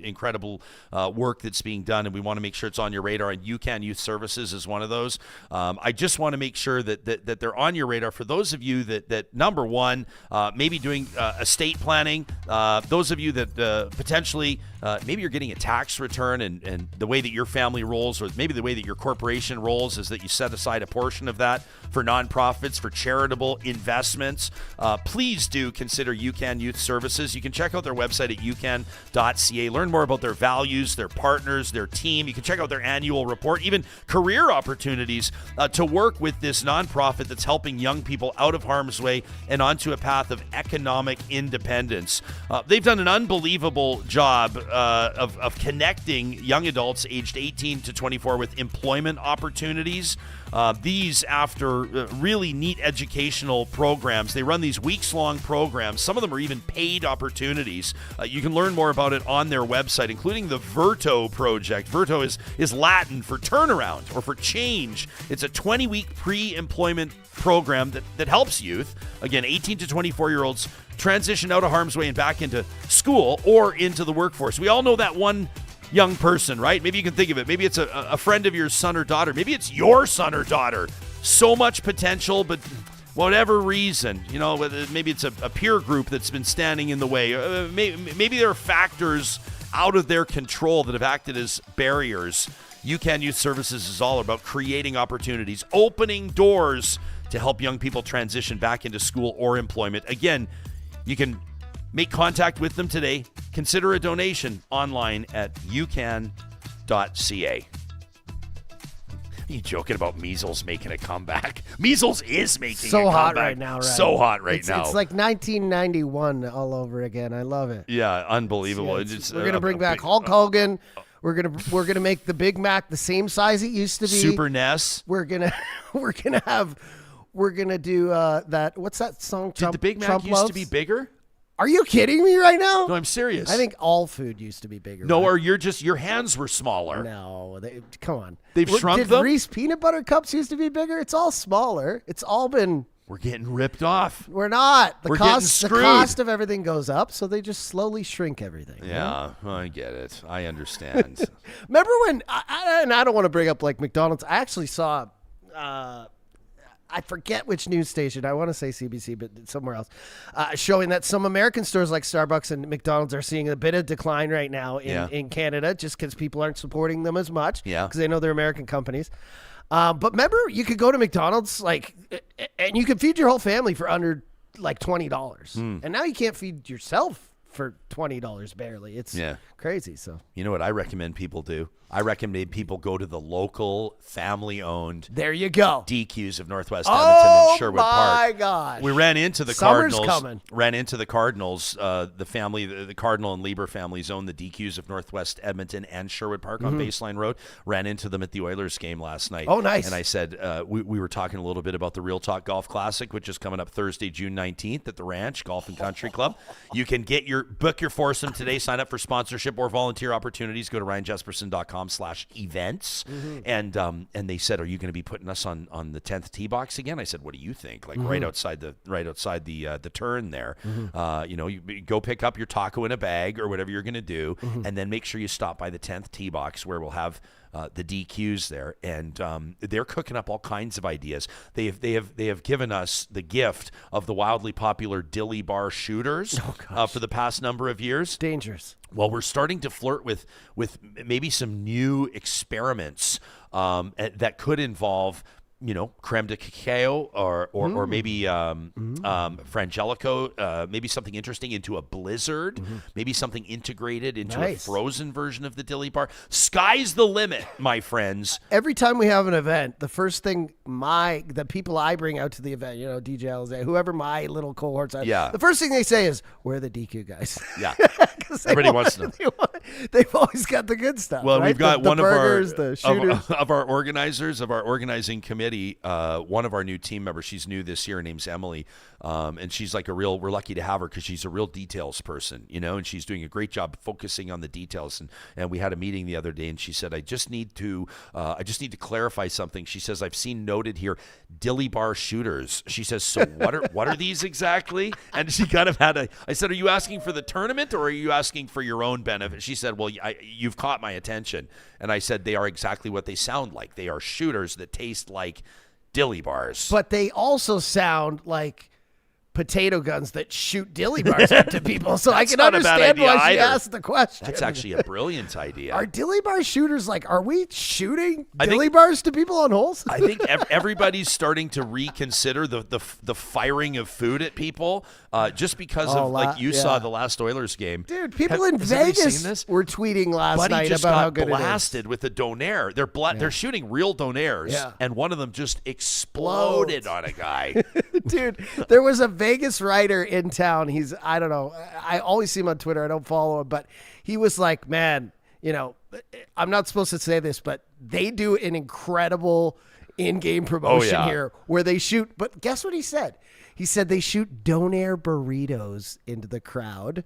Speaker 3: incredible work that's being done, and we want to make sure it's on your radar. And UCAN Youth Services is one of those. I just want to make sure that they're on your radar for those of you that number one, maybe doing estate planning. Those of you that potentially maybe you're getting a tax return, and the way that your family rolls, or maybe the way that your corporation rolls, is that you set aside a portion of that for nonprofits, for charitable investments. Please do consider UCAN Youth Services. You can check out their website at ucan.ca. Learn more about their values, their partners, their team. You can check out their annual report, even career opportunities to work with this nonprofit that's helping young people out of harm's way and onto a path of economic independence. They've done an unbelievable job of connecting young adults aged 18 to 24 with employment opportunities. These, after really neat educational programs, they run these weeks-long programs. Some of them are even paid opportunities. You can learn more about it on their website, including the Verto project. Verto is Latin for turnaround or for change. It's a 20-week pre-employment program that helps youth, again, 18 to 24-year-olds, transition out of harm's way and back into school or into the workforce. We all know that one young person, right? Maybe you can think of it. Maybe it's a friend of your son or daughter. Maybe it's your son or daughter. So much potential, but whatever reason, maybe it's a peer group that's been standing in the way. Maybe there are factors out of their control that have acted as barriers. UCAN Youth Services is all about creating opportunities, opening doors to help young people transition back into school or employment. Again, you can make contact with them today. Consider a donation online at ucan.ca. Are you joking about measles making a comeback? Measles is making a comeback.
Speaker 5: So hot right now, right?
Speaker 3: So hot right now.
Speaker 5: It's like 1991 all over again. I love it.
Speaker 3: Yeah, unbelievable.
Speaker 5: We're gonna bring back Hulk Hogan. We're gonna make the Big Mac the same size it used to be.
Speaker 3: Super NES.
Speaker 5: We're gonna do that. What's that song?
Speaker 3: Did the Big Mac used to be bigger?
Speaker 5: Are you kidding me right now?
Speaker 3: No, I'm serious.
Speaker 5: I think all food used to be bigger.
Speaker 3: No,
Speaker 5: right?
Speaker 3: or your hands were smaller.
Speaker 5: No, come on.
Speaker 3: They've shrunk
Speaker 5: did
Speaker 3: them?
Speaker 5: Reese peanut butter cups used to be bigger? It's all smaller. It's all been...
Speaker 3: We're getting ripped off.
Speaker 5: We're not.
Speaker 3: We're getting screwed.
Speaker 5: The cost of everything goes up, so they just slowly shrink everything.
Speaker 3: Yeah,
Speaker 5: right?
Speaker 3: I get it. I understand.
Speaker 5: Remember when, and I don't want to bring up like McDonald's, I actually saw... I forget which news station. I want to say CBC, but somewhere else, showing that some American stores like Starbucks and McDonald's are seeing a bit of decline right now in Canada, just because people aren't supporting them as much.
Speaker 3: Yeah,
Speaker 5: because they know they're American companies. But remember, you could go to McDonald's and you could feed your whole family for under like $20, and now you can't feed yourself for $20 barely. It's crazy. So
Speaker 3: you know what I recommend people do? I recommend people go to the local family-owned.
Speaker 5: There you go.
Speaker 3: DQs of Northwest Edmonton and Sherwood Park.
Speaker 5: Oh my gosh!
Speaker 3: We ran into the
Speaker 5: Summer's
Speaker 3: Cardinals.
Speaker 5: coming.
Speaker 3: Ran into the Cardinals. The family, the Cardinal and Lieber families own the DQs of Northwest Edmonton and Sherwood Park on Baseline Road. Ran into them at the Oilers game last night.
Speaker 5: Oh, nice!
Speaker 3: And I said we were talking a little bit about the Real Talk Golf Classic, which is coming up Thursday, June 19th at the Ranch Golf and Country Club. You can book your foursome today. Sign up for sponsorship or volunteer opportunities. Go to ryanjesperson.com/events. And they said, "Are you going to be putting us on the 10th tee box again?" I said, "What do you think? Like right outside the turn there. You go pick up your taco in a bag or whatever you're going to do, and then make sure you stop by the 10th tee box where we'll have the DQs there, and they're cooking up all kinds of ideas. They have given us the gift of the wildly popular dilly bar shooters for the past number of years.
Speaker 5: Dangerous.
Speaker 3: Well, we're starting to flirt with maybe some new experiments that could involve, creme de cacao or maybe frangelico, maybe something interesting into a blizzard, maybe something integrated into a frozen version of the dilly bar. Sky's the limit, my friends.
Speaker 5: Every time we have an event, the first thing the people I bring out to the event, DJ Alizé, whoever my little cohorts are, the first thing they say is, "Where are the DQ guys?"
Speaker 3: Yeah. Everybody wants to know.
Speaker 5: they've always got the good stuff.
Speaker 3: Well,
Speaker 5: right?
Speaker 3: we've got
Speaker 5: the
Speaker 3: one
Speaker 5: burgers,
Speaker 3: of our
Speaker 5: the shooters.
Speaker 3: of our organizers of our organizing committee. One of our new team members. She's new this year. Her name's Emily, and she's like we're lucky to have her because she's a real details person, and she's doing a great job focusing on the details. And we had a meeting the other day, and she said, I just need to clarify something. She says, I've seen noted here dilly bar shooters. She says, so what are these exactly? And she kind of I said, are you asking for the tournament or are you asking for your own benefit? She said, well, you've caught my attention. And I said, they are exactly what they sound like. They are shooters that taste like dilly bars.
Speaker 5: But they also sound like potato guns that shoot dilly bars into people. So I can understand why she asked the question.
Speaker 3: That's actually a brilliant idea.
Speaker 5: Are dilly bar shooters are we shooting dilly bars to people on holes?
Speaker 3: I think everybody's starting to reconsider the firing of food at people just because saw the last Oilers game.
Speaker 5: Dude, people in Vegas were tweeting last night about how good it is.
Speaker 3: Buddy just got blasted with a donair. They're shooting real donairs, and one of them just exploded on a guy.
Speaker 5: Dude, there was a Vegas writer in town. I don't know. I always see him on Twitter. I don't follow him, but he was like, man, I'm not supposed to say this, but they do an incredible in-game promotion here where they shoot. But guess what he said? He said they shoot donair burritos into the crowd.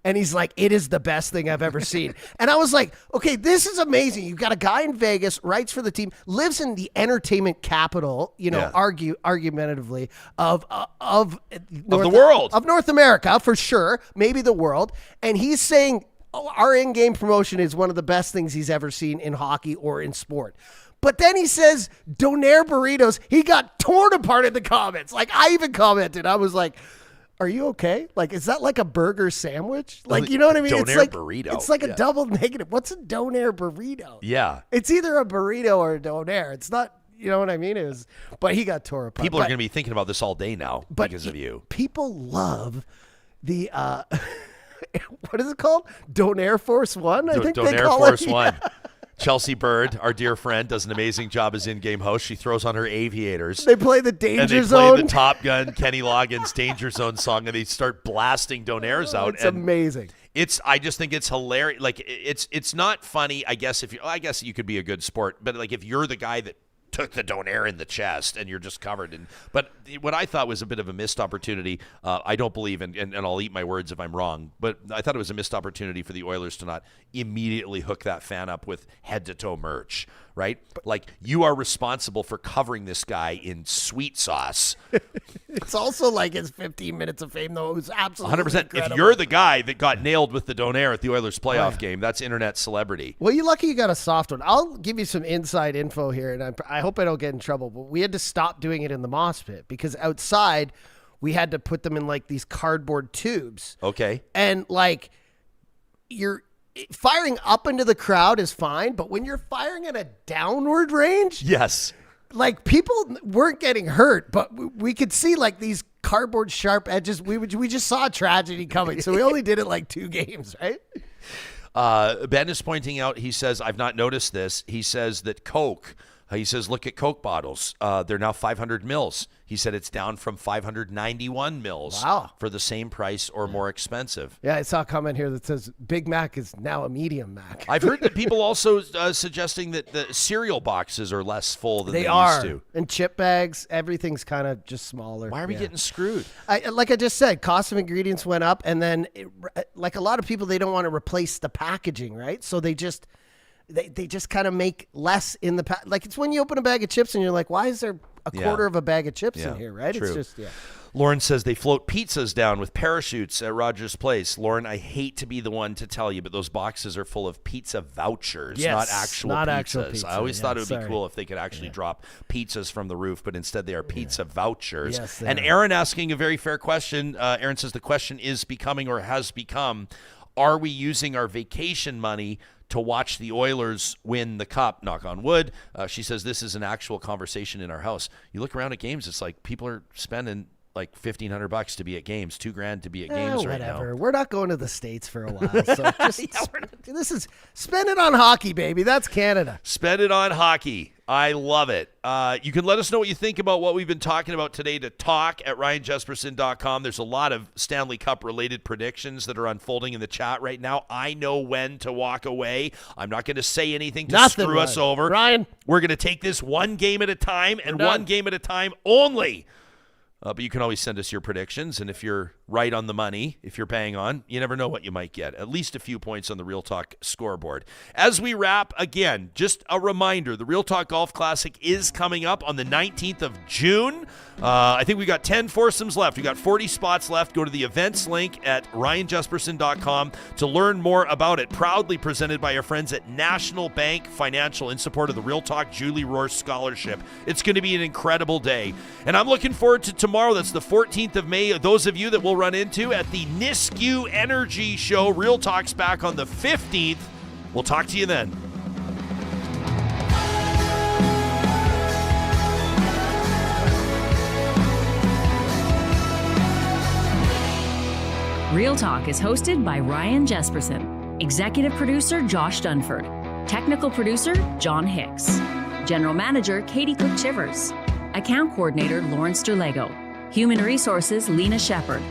Speaker 5: And he's like, it is the best thing I've ever seen. And I was like, okay, this is amazing. You've got a guy in Vegas, writes for the team, lives in the entertainment capital, argumentatively, of
Speaker 3: the world.
Speaker 5: Of North America, for sure, maybe the world. And he's saying our in-game promotion is one of the best things he's ever seen in hockey or in sport. But then he says donair burritos. He got torn apart in the comments. Like, I even commented. I was like, are you okay? Like, is that like a burger sandwich? Like, you know what I mean?
Speaker 3: Donair
Speaker 5: it's like
Speaker 3: burrito.
Speaker 5: It's like a double negative. What's a donair burrito?
Speaker 3: Yeah.
Speaker 5: It's either a burrito or a donair. It's not, you know what I mean? But he got torn apart.
Speaker 3: People are going to be thinking about this all day now because of you.
Speaker 5: People love the, what is it called? Donair Force One? I think they call
Speaker 3: Force
Speaker 5: it.
Speaker 3: One. Chelsea Bird, our dear friend, does an amazing job as in-game host. She throws on her aviators.
Speaker 5: They play the Danger Zone.
Speaker 3: And they play the Top Gun, Kenny Loggins' Danger Zone song, and they start blasting donairs out.
Speaker 5: It's amazing.
Speaker 3: I just think it's hilarious. Like, it's not funny, I guess, I guess you could be a good sport, but like if you're the guy that took the donair in the chest and you're just covered in. But what I thought was a bit of a missed opportunity, I don't believe, and I'll eat my words if I'm wrong, but I thought it was a missed opportunity for the Oilers to not immediately hook that fan up with head-to-toe merch, right? Like, you are responsible for covering this guy in sweet sauce.
Speaker 5: It's also like his 15 minutes of fame, though. It was absolutely 100%.
Speaker 3: Incredible. If you're the guy that got nailed with the donair at the Oilers playoff game, that's internet celebrity.
Speaker 5: Well, you're lucky you got a soft one. I'll give you some inside info here, and I hope I don't get in trouble, but we had to stop doing it in the mosh pit because outside we had to put them in like these cardboard tubes.
Speaker 3: Okay.
Speaker 5: And like you're firing up into the crowd is fine, but when you're firing at a downward range,
Speaker 3: yes,
Speaker 5: like people weren't getting hurt, but we could see like these cardboard sharp edges. We just saw a tragedy coming, so we only did it like 2 games, right?
Speaker 3: Ben is pointing out, he says, I've not noticed this. He says that Coke, he says, look at Coke bottles. They're now 500 mils. He said it's down from 591 mils for the same price or more expensive.
Speaker 5: Yeah, I saw a comment here that says Big Mac is now a medium Mac.
Speaker 3: I've heard that people also suggesting that the cereal boxes are less full than they used to.
Speaker 5: And chip bags, everything's kind of just smaller.
Speaker 3: Why are we getting screwed?
Speaker 5: Like I just said, cost of ingredients went up, and then like a lot of people, they don't want to replace the packaging, right? So they just kind of make less in the like it's when you open a bag of chips and you're like, why is there a quarter of a bag of chips in here, right?
Speaker 3: True.
Speaker 5: It's just
Speaker 3: Lauren says they float pizzas down with parachutes at Rogers Place. Lauren, I hate to be the one to tell you, but those boxes are full of pizza vouchers, not actual pizzas. I always thought it would be cool if they could actually drop pizzas from the roof, but instead they are pizza vouchers.
Speaker 5: Yes,
Speaker 3: and Aaron asking a very fair question. Aaron says the question is becoming or has become, are we using our vacation money to watch the Oilers win the cup, knock on wood? She says this is an actual conversation in our house. You look around at games, it's like people are spending like $1,500 to be at games, $2,000 to be at games right now.
Speaker 5: Whatever. We're not going to the States for a while. So just spend it on hockey, baby. That's Canada.
Speaker 3: Spend it on hockey. I love it. You can let us know what you think about what we've been talking about today to talk at ryanjesperson.com. There's a lot of Stanley Cup related predictions that are unfolding in the chat right now. I know when to walk away. I'm not going to say anything to screw us over.
Speaker 5: Ryan.
Speaker 3: We're going to take this one game at a time and one game at a time only. But you can always send us your predictions, and if you're right on the money, if you're paying on, you never know what you might get. At least a few points on the Real Talk scoreboard. As we wrap, again, just a reminder, the Real Talk Golf Classic is coming up on the 19th of June. I think we got 10 foursomes left. We got 40 spots left. Go to the events link at ryanjesperson.com to learn more about it. Proudly presented by our friends at National Bank Financial in support of the Real Talk Julie Rohr Scholarship. It's going to be an incredible day. And I'm looking forward to tomorrow. That's the 14th of May. Those of you that we'll run into at the Nisku Energy Show. Real Talk's back on the 15th. We'll talk to you then.
Speaker 2: Real Talk is hosted by Ryan Jesperson, executive producer Josh Dunford, technical producer John Hicks, general manager Katie Cook-Chivers, account coordinator Lawrence Derlego, human resources Lena Shepard,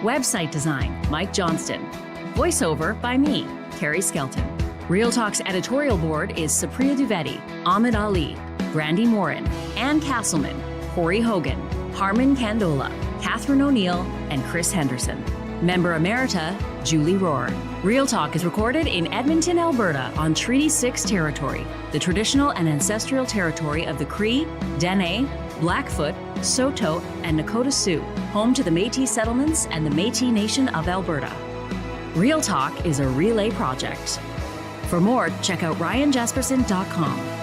Speaker 2: website design Mike Johnston, voiceover by me, Carrie Skelton. Real Talk's editorial board is Supriya Dwivedi, Ahmed Ali, Brandy Morin, Ann Castleman, Corey Hogan, Harman Candola, Catherine O'Neill, and Chris Henderson. Member Emerita, Julie Rohr. Real Talk is recorded in Edmonton, Alberta on Treaty 6 territory, the traditional and ancestral territory of the Cree, Dene, Blackfoot, Saulteaux, and Nakota Sioux, home to the Métis settlements and the Métis Nation of Alberta. Real Talk is a relay project. For more, check out ryanjesperson.com.